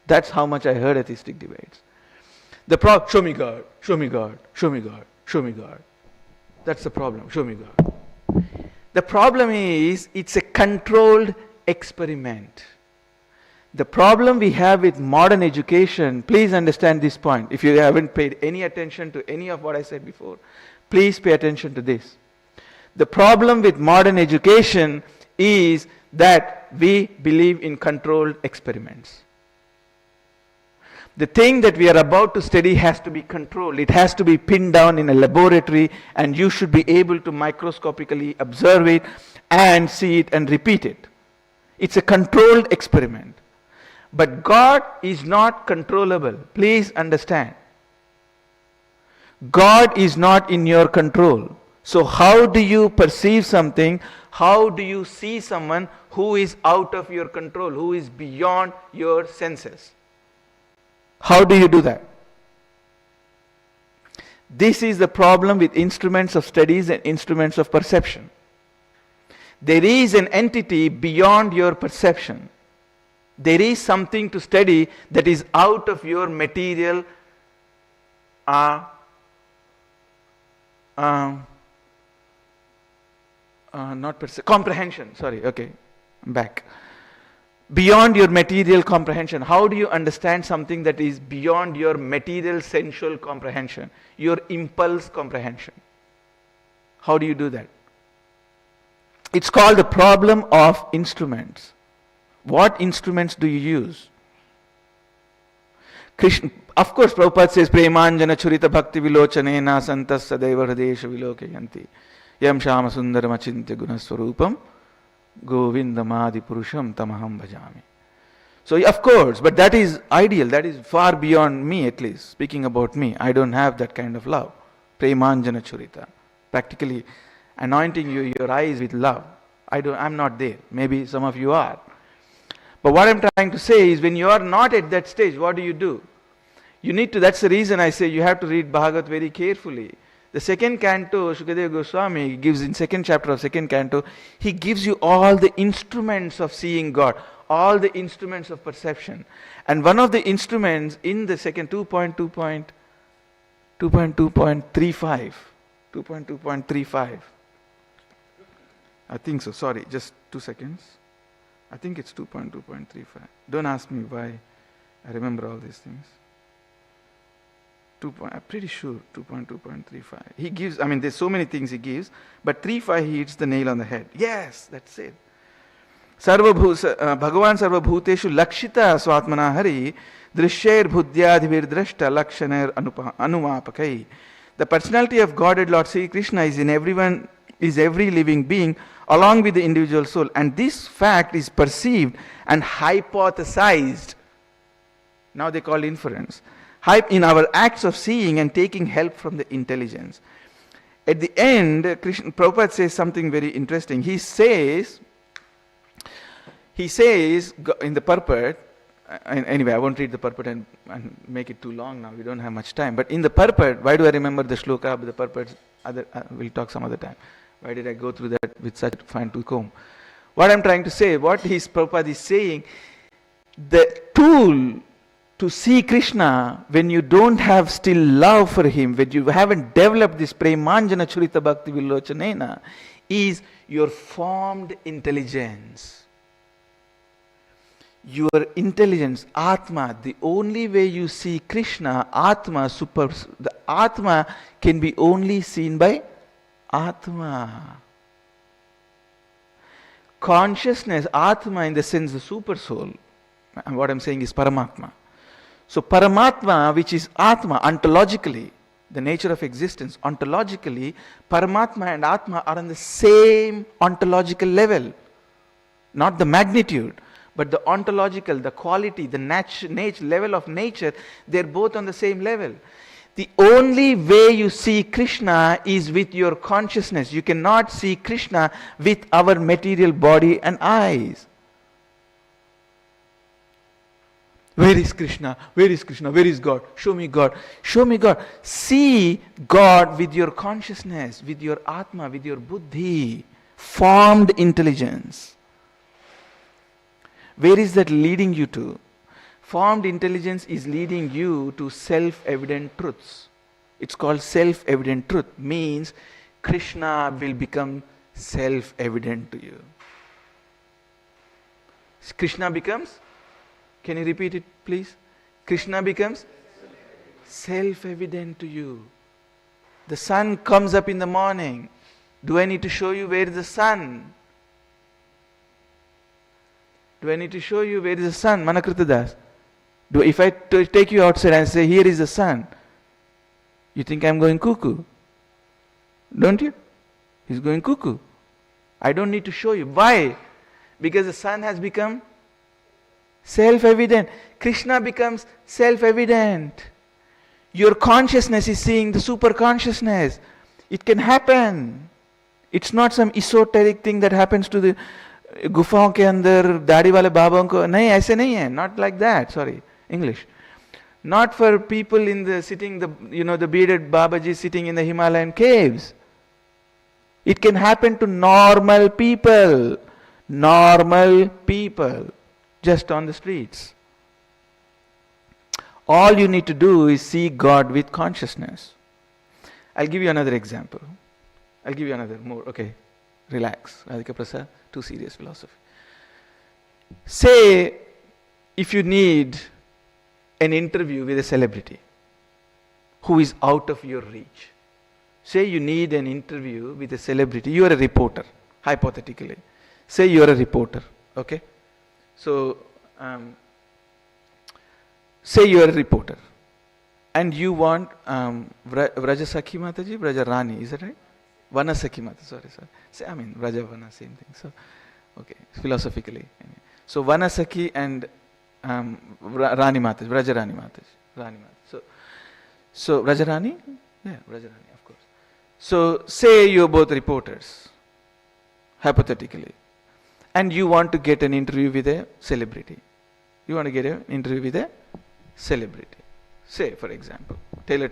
That's how much I heard atheistic debates. Show me God, show me God, show me God, show me God. That's the problem. Show me God. The problem is, it's a controlled experiment. The problem we have with modern education, please understand this point. If you haven't paid any attention to any of what I said before, please pay attention to this. The problem with modern education is that we believe in controlled experiments. The thing that we are about to study has to be controlled. It has to be pinned down in a laboratory, and you should be able to microscopically observe it and see it and repeat it. It's a controlled experiment. But God is not controllable. Please understand. God is not in your control. So how do you perceive something? How do you see someone who is out of your control, who is beyond your senses? How do you do that? This is the problem with instruments of studies and instruments of perception. There is an entity beyond your perception. There is something to study that is out of your material comprehension. Sorry, okay, I'm back. Beyond your material comprehension. How do you understand something that is beyond your material sensual comprehension, your impulse comprehension? How do you do that? It's called the problem of instruments. What instruments do you use? Krishna, of course, Prabhupada says, Premanjana churita bhakti vilochanena santas sadaiva hridesha vilokayanti yam shama sundaram achintya gunaswarupam govindamadi purusham tamaham bhajami. So, of course, but that is ideal. That is far beyond me, at least. Speaking about me, I don't have that kind of love. Premanjana churita. Practically anointing your eyes with love. I'm not there. Maybe some of you are. But what I'm trying to say is, when you are not at that stage, what do? You need to, that's the reason I say you have to read Bhagavad very carefully. The second canto, Shukadeva Goswami gives in second chapter of second canto, he gives you all the instruments of seeing God, all the instruments of perception. And one of the instruments in the second 2.2.35, I think so, sorry, just 2 seconds. I think it's 2.2.35. Don't ask me why I remember all these things. I'm pretty sure 2.2.35. He gives, there's so many things he gives, but 3.5 he hits the nail on the head. Yes, that's it. Bhagavan sarvabhuteshu lakshita swatmana hari drishyair bhudyadhivir drashta lakshaner anumapakai. The personality of Godhead Lord Sri Krishna is in everyone, is every living being along with the individual soul, and this fact is perceived and hypothesized. Now they call inference. In our acts of seeing and taking help from the intelligence. At the end, Prabhupada says something very interesting. He says in the purport, anyway, I won't read the purport and make it too long now, we don't have much time. But in the purport, why do I remember the shloka, but the purport, we'll talk some other time. Why did I go through that with such fine tooth comb? What I'm trying to say, Prabhupada is saying, the tool to see Krishna, when you don't have still love for him, when you haven't developed this Premanjana Churita Bhakti Vilochanena, is your formed intelligence. Your intelligence, Atma, the only way you see Krishna, Atma, the Atma can be only seen by Atma. Consciousness, Atma in the sense the super soul. And what I'm saying is Paramatma. So Paramatma, which is Atma, ontologically, the nature of existence, ontologically, Paramatma and Atma are on the same ontological level. Not the magnitude, but the ontological, the quality, the nature, level of nature, they're both on the same level. The only way you see Krishna is with your consciousness. You cannot see Krishna with our material body and eyes. Where is Krishna? Where is Krishna? Where is God? Show me God. Show me God. See God with your consciousness, with your Atma, with your Buddhi, formed intelligence. Where is that leading you to? Formed intelligence is leading you to self-evident truths. It's called self-evident truth. Means Krishna will become self-evident to you. Krishna becomes, can you repeat it please? Krishna becomes self-evident to you. The sun comes up in the morning. Do I need to show you where is the sun? Do I need to show you where is the sun? Manakrita Das. If I take you outside and say, here is the sun, you think I'm going cuckoo? Don't you? He's going cuckoo. I don't need to show you. Why? Because the sun has become self-evident. Krishna becomes self-evident. Your consciousness is seeing the super consciousness. It can happen. It's not some esoteric thing that happens to the गुफाओं के अंदर दाढ़ी वाले बाबाओं को नहीं ऐसे नहीं है not like that sorry English not for people in the sitting the the bearded Babaji sitting in the Himalayan caves. It can happen to normal people just on the streets. All you need to do is see God with consciousness. I'll give you another example. I'll give you another more. Okay, relax. Radhika Prasad, too serious philosophy. Say, if you need an interview with a celebrity who is out of your reach. Say you need an interview with a celebrity. You are a reporter, hypothetically. Say you are a reporter, okay? So, say you are a reporter and you want Vrajasakhi Mataji, Vrajarani, is that right? Vanasakhi Mata, sorry. Say, Vrajavana, same thing. So, okay, philosophically. So, Vanasakhi and Rani Mataji, Vrajarani Mataji, Rani Mataji. So, Vrajarani? Yeah, Vrajarani, of course. So, say you're both reporters, hypothetically, and you want to get an interview with a celebrity. You want to get an interview with a celebrity. Say, for example, Taylor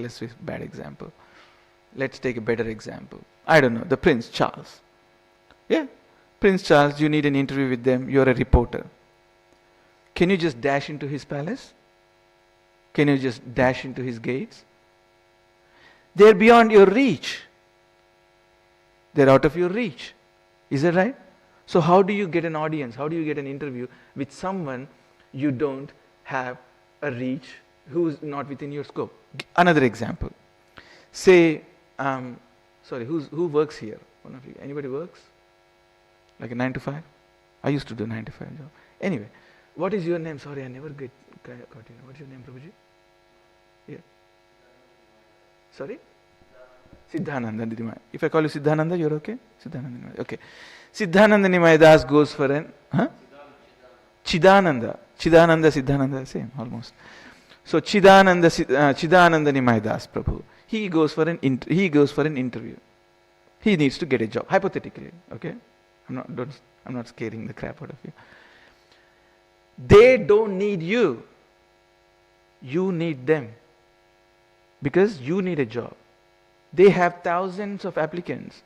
Swift, bad example. Let's take a better example. I don't know, the Prince Charles. Yeah, Prince Charles, you need an interview with them, you're a reporter. Can you just dash into his palace? Can you just dash into his gates? They're beyond your reach. They're out of your reach. Is that right? So how do you get an audience? How do you get an interview with someone you don't have a reach, who's not within your scope? Another example. Say, who works here? One of you. Anybody works? Like a 9 to 5? I used to do 9 to 5 job. Anyway, what is your name? Sorry, I never got you. What's your name, Prabhuji? Yeah. Sorry? Siddhananda Nimai. If I call you Siddhananda, you're okay? Siddhananda Nimai. Okay. Siddhananda Nimai Das goes for an... Huh? Chidananda. Siddhananda, same, almost. So Chidananda Nimai Das Prabhu. He goes for an interview. He needs to get a job, hypothetically. Okay? I'm not scaring the crap out of you. They don't need you. You need them. Because you need a job. They have thousands of applicants.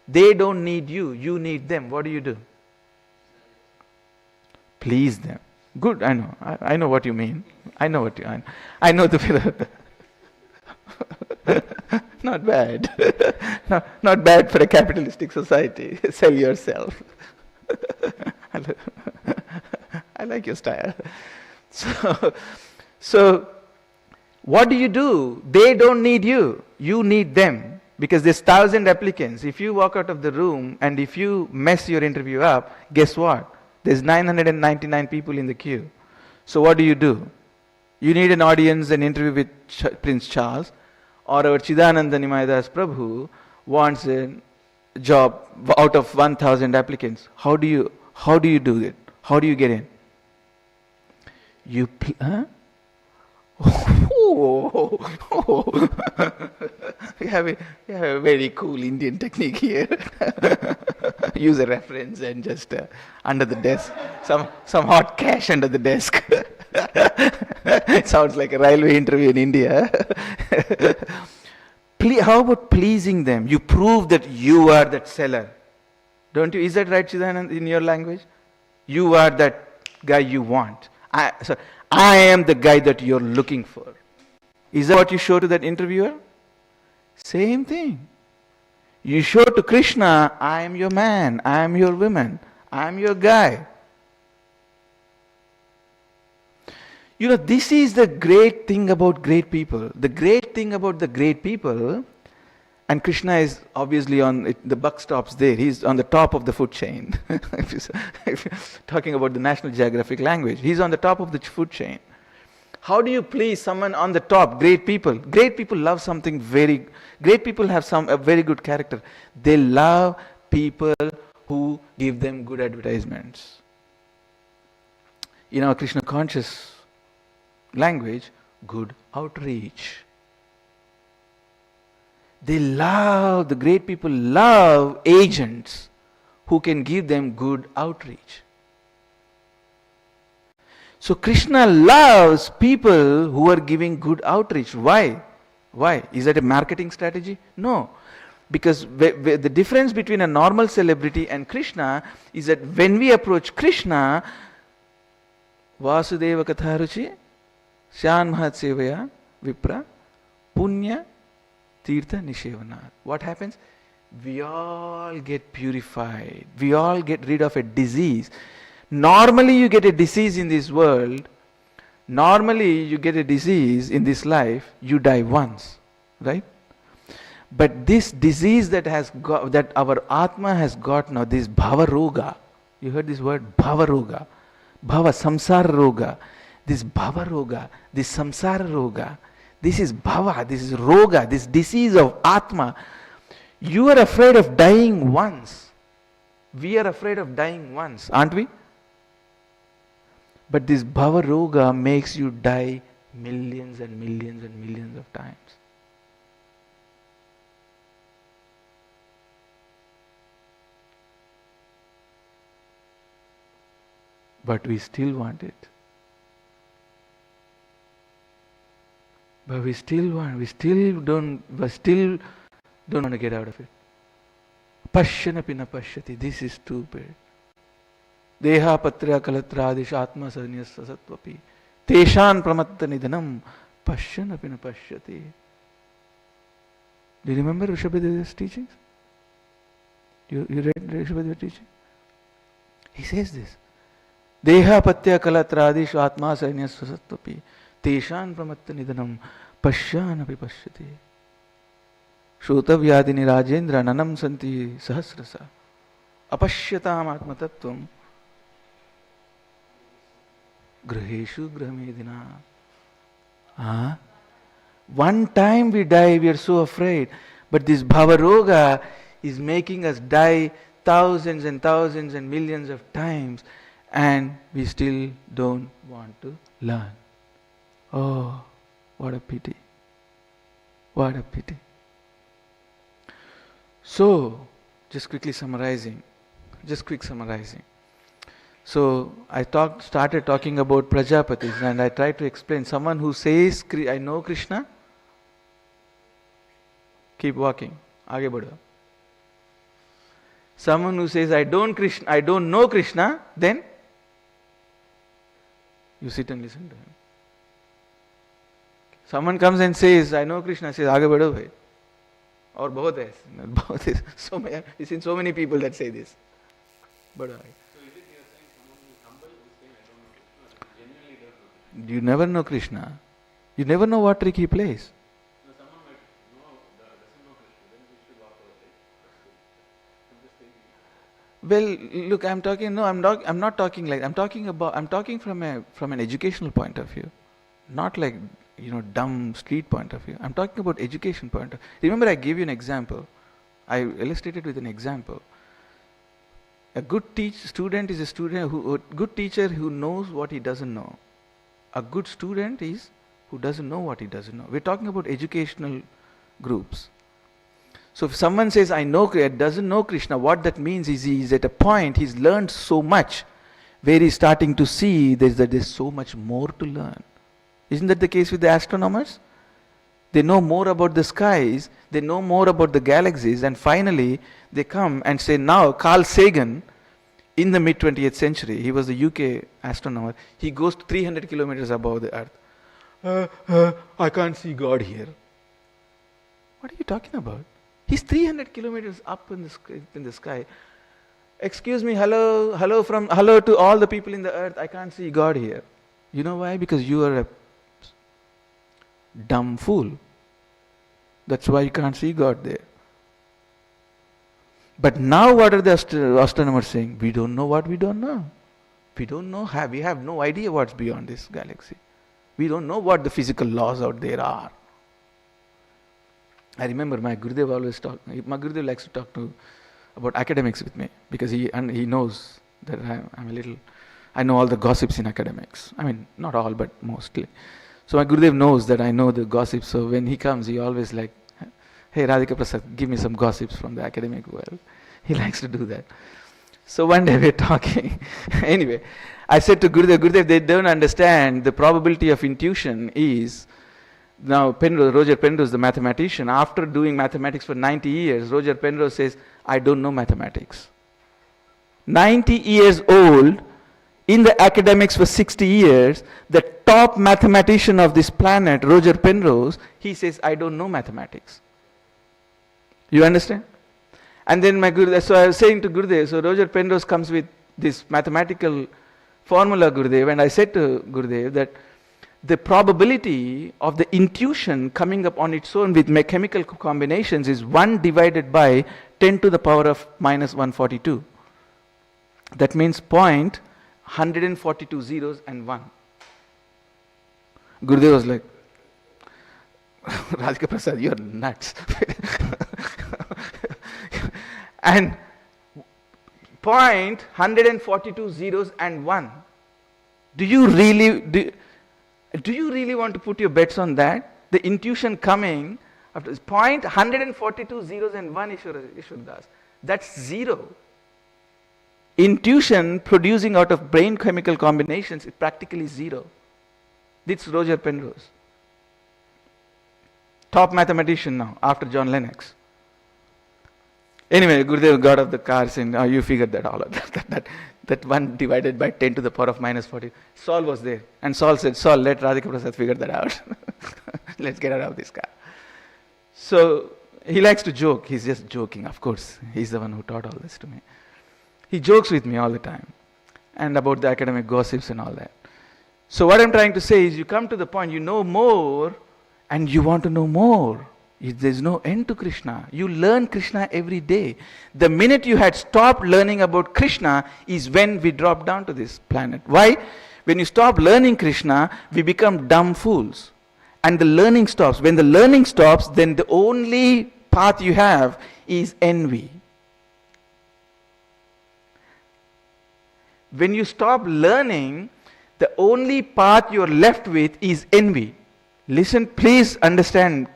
They don't need you. You need them. What do? Please them. Good, I know. I know what you mean. I know the Not bad. Not bad for a capitalistic society. Sell yourself. I like your style. So what do? They don't need you. You need them. Because there's 1,000 applicants. If you walk out of the room and if you mess your interview up, guess what? There's 999 people in the queue. So what do? You need an audience, an interview with Prince Charles, or our Chidananda Nimayadas Prabhu wants a job out of 1,000 applicants. How do you do it? How do you get in? We have a very cool Indian technique here. Use a reference and just under the desk, some hot cash under the desk. It sounds like a railway interview in India. How about pleasing them? You prove that you are that seller. Don't you? Is that right, Chidanand, in your language? You are that guy you want. I am the guy that you're looking for. Is that what you show to that interviewer? Same thing. You show to Krishna, I am your man, I am your woman, I am your guy. This is the great thing about great people. The great thing about the great people, and Krishna is obviously on it, the buck stops there. He's on the top of the food chain. if you're talking about the National Geographic language, he's on the top of the food chain. How do you please someone on the top? Great people. Great people love something great people have a very good character. They love people who give them good advertisements. In our Krishna conscious language, good outreach. The great people love agents who can give them good outreach. So Krishna loves people who are giving good outreach. Why? Is that a marketing strategy? No. Because the difference between a normal celebrity and Krishna is that when we approach Krishna, Vasudeva Katharuchi, Shan Mahatsevaya, Vipra, Punya, Tirtha Nishevana. What happens? We all get purified. We all get rid of a disease. Normally you get a disease in this world. Normally you get a disease in this life. You die once. Right? But this disease that our Atma has got now, this Bhava Roga. You heard this word? Bhava Roga. Bhava Samsara Roga. This Bhava Roga. This Samsara Roga. This is Bhava. This is Roga. This disease of Atma. You are afraid of dying once. We are afraid of dying once. Aren't we? But this Bhava Roga makes you die millions and millions and millions of times. But we still want it. But we still don't want to get out of it. Pashyanapi na pashyati. This is stupid. Deha patra kalatradish atma sarnyasa satvapi. Teshan pramatta nidanam pashyanapi na pashyati. Do you remember Rishabhadeva's teachings? You read Rishabhadeva's teaching? He says this. Deha patya kalatradish atma sarnyasa satvapi. Teshan pramatta nidanam pashyanapi pashyati. Shrotavyadini Rajendra nanam santi sahasrasa. Apashyatam atma tattvam. Graheshu grahamedina. One time we die, we are so afraid. But this Bhavaroga is making us die thousands and thousands and millions of times, and we still don't want to learn. Oh, what a pity. What a pity. So, just quick summarizing. So, I started talking about Prajapatis, and I tried to explain. Someone who says, I know Krishna, keep walking. Aage badho. Someone who says, I don't know Krishna, then you sit and listen to him. Someone comes and says, I know Krishna, says, aage badho bhai. और बहुत है, बहुत है. So many, I've seen so many people that say this. But you never know Krishna. You never know what trick he plays. Well, look, I'm talking. No, I'm not talking like. I'm talking about. I'm talking from an educational point of view, not like dumb street point of view. I'm talking about education point of. Remember, I gave you an example. I illustrated with an example. A good student is a student a good teacher who knows what he doesn't know. A good student is who doesn't know what he doesn't know. We're talking about educational groups. So if someone says, doesn't know Krishna, what that means is he is at a point, he's learned so much, where he's starting to see that there's so much more to learn. Isn't that the case with the astronomers? They know more about the skies, they know more about the galaxies, and finally they come and say, now Carl Sagan, in the mid-20th century, he was the UK astronomer, he goes 300 kilometers above the earth. I can't see God here. What are you talking about? He's 300 kilometers up in the sky. Excuse me, hello to all the people in the earth. I can't see God here. You know why? Because you are a dumb fool. That's why you can't see God there. But now what are the astronomers saying? We don't know what we don't know. We don't know. We have no idea what's beyond this galaxy. We don't know what the physical laws out there are. I remember my Gurudev always my Gurudev likes to talk about academics with me, because he knows that I know all the gossips in academics. I mean, not all, but mostly. So my Gurudev knows that I know the gossips, so when he comes, he always like, hey Radhika Prasad, give me some gossips from the academic world. He likes to do that. So one day we're talking. Anyway, I said to Gurudev, they don't understand the probability of intuition is. Now, Roger Penrose, the mathematician, after doing mathematics for 90 years, Roger Penrose says, I don't know mathematics. 90 years old, in the academics for 60 years, the top mathematician of this planet, Roger Penrose, he says, I don't know mathematics. You understand? And then so I was saying to Gurudev, so Roger Penrose comes with this mathematical formula, Gurudev, and I said to Gurudev that the probability of the intuition coming up on its own with chemical combinations is 1 divided by 10 to the power of minus 142. That means 142 zeros and 1. Gurudev was like, Radhika Prasad, you're nuts. And 142 zeros and 1. Do you really want to put your bets on that? The intuition coming after 142 zeros and 1, Ishwar Das. That's 0. Intuition producing out of brain chemical combinations is practically 0. This is Roger Penrose. Top mathematician now, after John Lennox. Anyway, Gurudev got off the car saying, you figured that all. That 1 divided by 10 to the power of minus 40. Saul was there. And Saul said, Saul, let Radhika Prasad figure that out. Let's get her out of this car. So, he likes to joke. He's just joking, of course. He's the one who taught all this to me. He jokes with me all the time. And about the academic gossips and all that. So, what I'm trying to say is, you come to the point, you know more, and you want to know more. There's no end to Krishna. You learn Krishna every day. The minute you had stopped learning about Krishna is when we drop down to this planet. Why? When you stop learning Krishna, we become dumb fools. And the learning stops. When the learning stops, then the only path you have is envy. When you stop learning, the only path you're left with is envy. Listen, please understand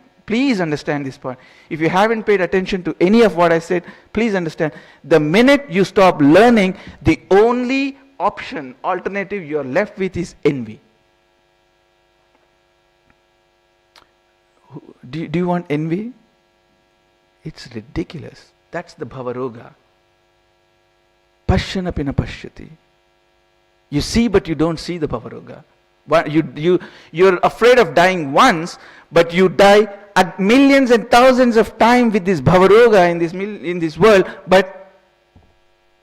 this point. If you haven't paid attention to any of what I said, please understand. The minute you stop learning, the only alternative you're left with is envy. Do you want envy? It's ridiculous. That's the Bhavaroga. Pashyanapina pashyati. You see, but you don't see the Bhavaroga. You're afraid of dying once, but you die millions and thousands of times with this bhavaroga in this world, but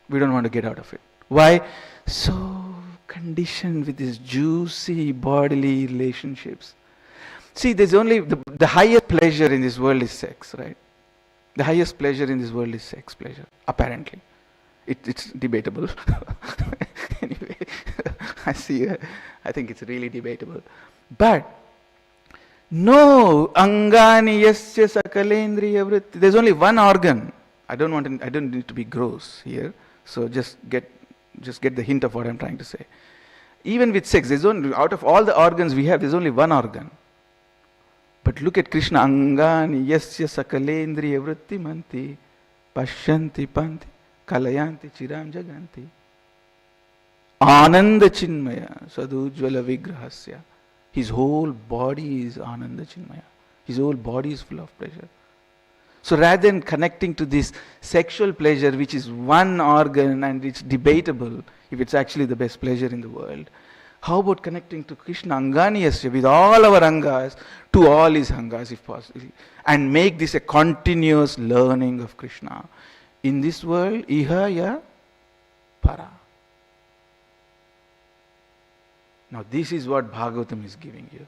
we don't want to get out of it. Why? So conditioned with these juicy bodily relationships. See, there's only the highest pleasure in this world is sex, right? The highest pleasure in this world is sex pleasure, apparently. It's debatable. Anyway, I think it's really debatable. But no, angani yasya sakalendriya vritti. There's only one organ. I don't need to be gross here. So just get the hint of what I'm trying to say. Even with sex, out of all the organs we have, there's only one organ. But look at Krishna, angani yasya sakalendriya vritti manti pashyanti panti kalayanti chiram jaganti ananda chinmaya sadujvala vigrahasya. His whole body is ananda chinmaya. His whole body is full of pleasure. So rather than connecting to this sexual pleasure, which is one organ and it's debatable if it's actually the best pleasure in the world, how about connecting to Krishna Anganiyasya with all our angas to all his angas if possible, and make this a continuous learning of Krishna in this world, iha ya para. Now this is what Bhagavatam is giving you.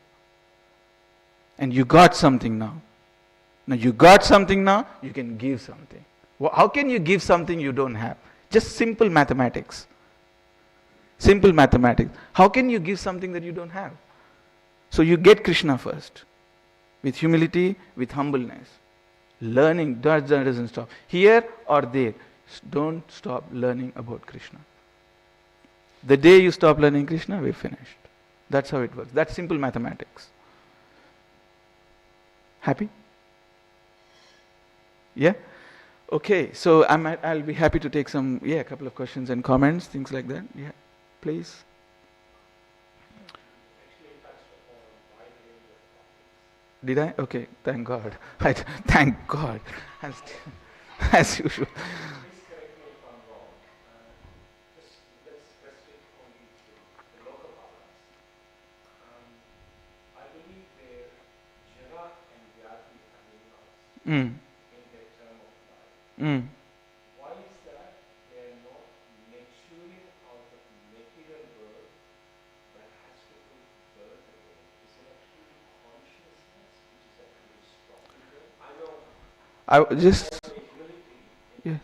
And you got something now. Now you got something now, you can give something. How can you give something you don't have? Just simple mathematics. Simple mathematics. How can you give something that you don't have? So you get Krishna first. With humility, with humbleness. Learning doesn't stop. Here or there, don't stop learning about Krishna. The day you stop learning Krishna, we're finished. That's how it works. That's simple mathematics. Happy? Yeah? Okay, so I'll be happy to take a couple of questions and comments, things like that. Yeah, please. Did I? Okay, thank God. Thank God. As usual. Mm. Mm. Why is that they are not maturing out of material world that has to put birth again? Is it actually consciousness which is actually stopping them? I know. I just. Yeah.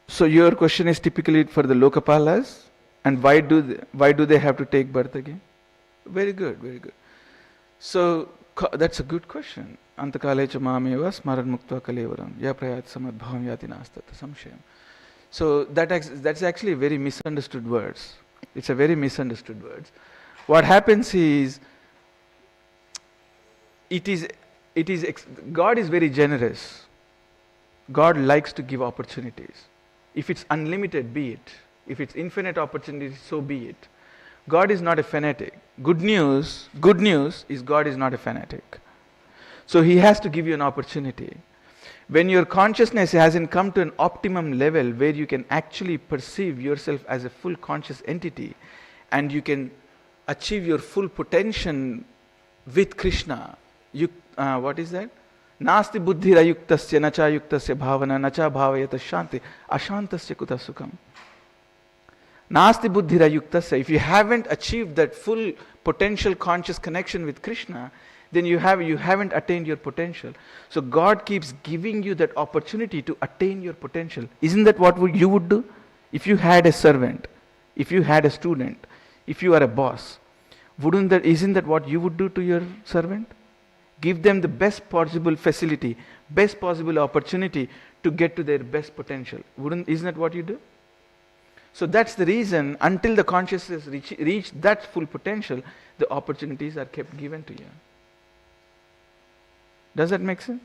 So your question is typically for the Lokapalas, and why do they have to take birth again? Very good, very good. So that's a good question. Antakale cha mameva smaran muktva kalevaram ya prayat samadbhavam yati nastata samshayam. So that's actually a very misunderstood words. It's a very misunderstood words. What happens is, God is very generous. God likes to give opportunities. If it's unlimited, be it. If it's infinite opportunities, so be it. God is not a fanatic. Good news is God is not a fanatic. So He has to give you an opportunity. When your consciousness hasn't come to an optimum level where you can actually perceive yourself as a full conscious entity and you can achieve your full potential with Krishna, what is that? Nasti buddhira yuktasya nacha yuktasya bhavana nacha bhavayata shanti ashantasya kuta sukham. Nasti buddhira yuktasya. If you haven't achieved that full potential conscious connection with Krishna, then you haven't attained your potential. So God keeps giving you that opportunity to attain your potential. Isn't that what you would do? If you had a servant, if you had a student, if you are a boss, isn't that what you would do to your servant? Give them the best possible facility, best possible opportunity to get to their best potential. Isn't that what you do? So that's the reason, until the consciousness reach that full potential, the opportunities are kept given to you. Does that make sense?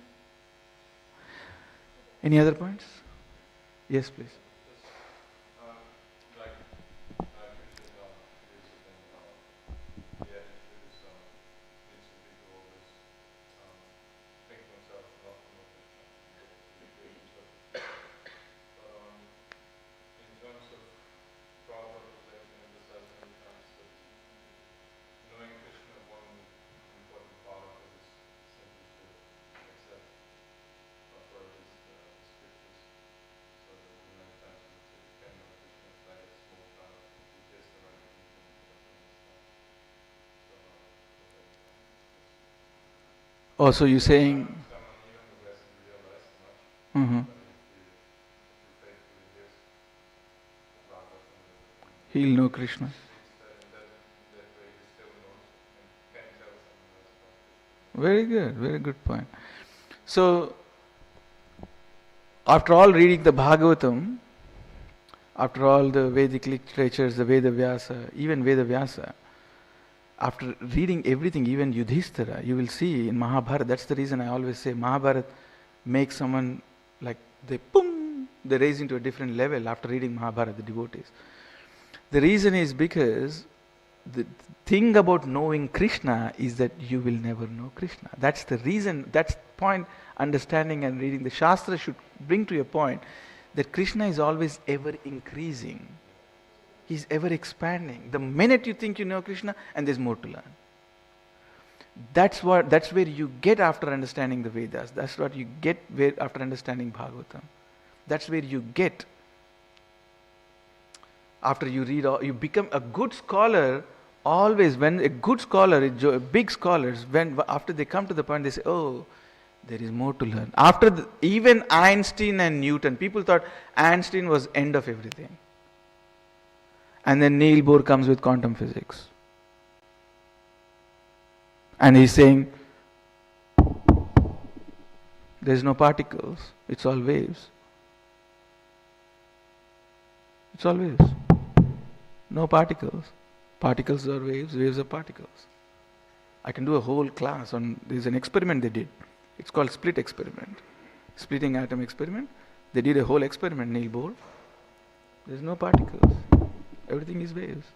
Any other points? Yes, please. Oh, so you're saying, Someone even who hasn't realized much, mhm, but if you faithfully live rather from he'll know Krishna. that way he still knows and can tell someone else about Krishna. Very good point. So, after all reading the Bhagavatam, after all the Vedic literatures, the Veda Vyasa, even Veda Vyasa, after reading everything, even Yudhishthira, you will see in Mahabharata, that's the reason I always say Mahabharata makes someone like they raise into a different level after reading Mahabharata, the devotees. The reason is because the thing about knowing Krishna is that you will never know Krishna. That's the reason, that's point understanding and reading the Shastra should bring to a point that Krishna is always ever increasing. He's ever expanding. The minute you think you know Krishna, and there's more to learn. That's where you get after understanding the Vedas. That's what you get after understanding Bhagavatam. That's where you get after you read. You become a good scholar. Always, when a good scholar, big scholars, after they come to the point, they say, "Oh, there is more to learn." After even Einstein and Newton, people thought Einstein was end of everything. And then Niels Bohr comes with quantum physics. And he's saying, there's no particles, it's all waves. It's all waves. No particles. Particles are waves, waves are particles. I can do a whole class on, there's an experiment they did. It's called split experiment. Splitting atom experiment. They did a whole experiment, Niels Bohr. There's no particles. Everything is waves.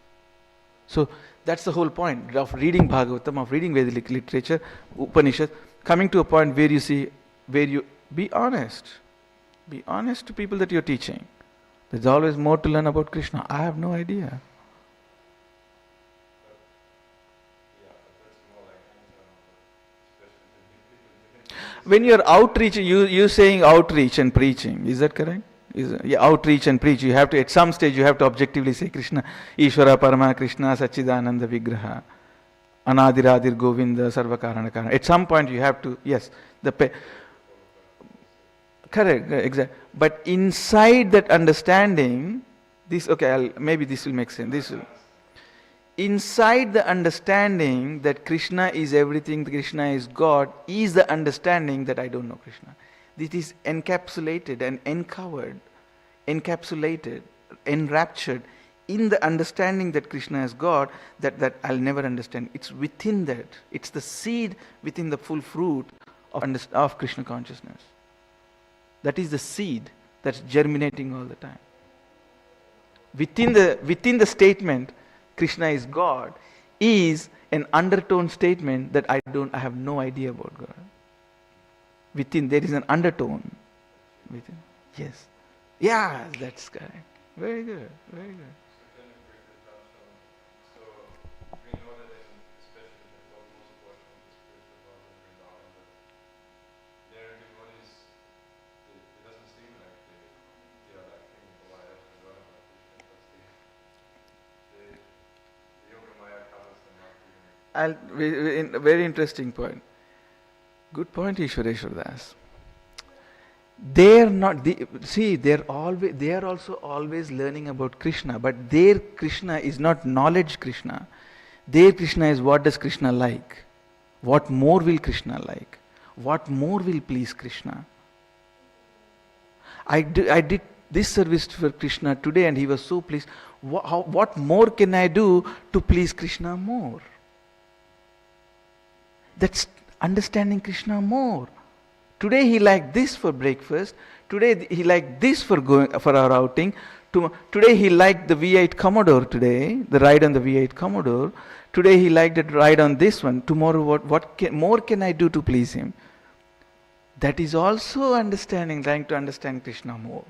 So that's the whole point of reading Bhagavatam, of reading Vedic literature, Upanishad, coming to a point where you be honest. Be honest to people that you're teaching. There's always more to learn about Krishna. I have no idea. When you're outreach, you saying outreach and preaching, is that correct? Outreach and preach, you have to, at some stage you have to objectively say Krishna, Ishvara Parama Krishna Sachidananda Vigraha, Anadiradir Govinda Sarva Karana Karana. At some point you have to, yes, correct, exactly. But inside that understanding, maybe this will make sense. Inside the understanding that Krishna is everything, Krishna is God, is the understanding that I don't know Krishna. This is encapsulated and encapsulated, enraptured in the understanding that Krishna is God, that I'll never understand. It's within that. It's the seed within the full fruit of Krishna consciousness. That is the seed that's germinating all the time. Within the statement, Krishna is God, is an undertone statement that I have no idea about God. Within there is an undertone. Within. Yes. Yeah, that's correct. Very good. Very good. So we know that especially in the most portion of the spiritual world in Vrindavan, that there devotees, it doesn't seem like they are lacking the desire to learn about Krishna, because the Yoga Maya covers them up. Very interesting point. Good point, Ishwareshwar Das. They are also always learning about Krishna, but their Krishna is not knowledge Krishna. Their Krishna is what does Krishna like? What more will Krishna like? What more will please Krishna? I did this service for Krishna today and he was so pleased. What more can I do to please Krishna more? That's understanding Krishna more. Today he liked this for breakfast. Today he liked this for our outing. Today he liked the V8 Commodore today, the ride on the V8 Commodore. Today he liked the ride on this one. Tomorrow what more can I do to please him? That is also understanding, trying to understand Krishna more.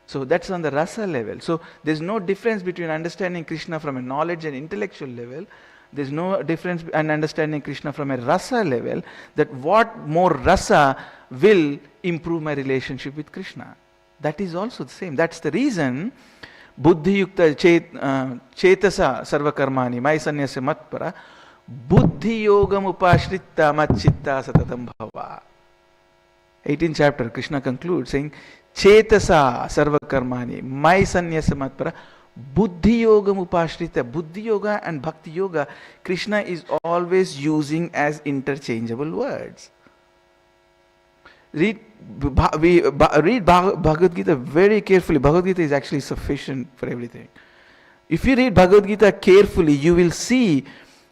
So that's on the rasa level. So there's no difference between understanding Krishna from a knowledge and intellectual level. There's no difference in understanding Krishna from a rasa level, that what more rasa will improve my relationship with Krishna. That is also the same. That's the reason buddhi yukta chetasa sarva karmani mai sanyasya matpara, Buddhi yogam upashritta machitta satatam bhava. 18th chapter, Krishna concludes saying, Chetasa sarva karmani, my sannyasa matpara, buddhi yogam upashrita. Buddhi yoga and bhakti yoga, Krishna is always using as interchangeable words. Read Bhagavad Gita very carefully. Bhagavad Gita is actually sufficient for everything. If you read Bhagavad Gita carefully, you will see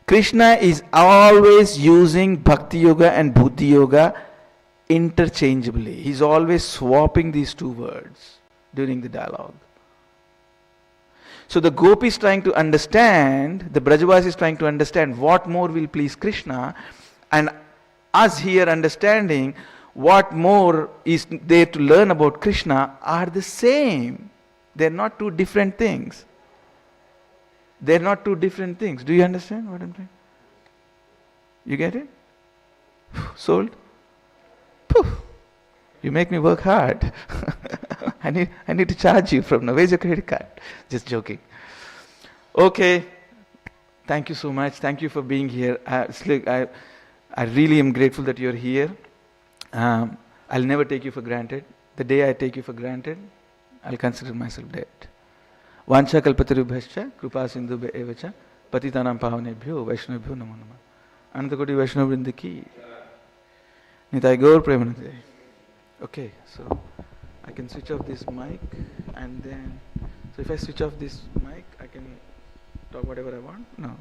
Krishna is always using bhakti yoga and buddhi yoga interchangeably. He's always swapping these two words during the dialogue. So the gopi is trying to understand, the Brajavasi is trying to understand what more will please Krishna, and us here understanding what more is there to learn about Krishna are the same. They're not two different things. They're not two different things. Do you understand what I'm saying? You get it? Sold? Poof. You make me work hard. I need to charge you from now. Where's your credit card? Just joking. Okay. Thank you so much. Thank you for being here. I really am grateful that you're here. I'll never take you for granted. The day I take you for granted, I'll consider myself dead. Vancha kalpatarubhascha krupa sindhubhe evacha patitanam pavanebhyo vaishnavibhyo namo namah. Anantakoti Vaishnava Vrinda ki Nitai Gaur Premanande. Okay, so I can switch off this mic, and then, so if I switch off this mic, I can talk whatever I want? No.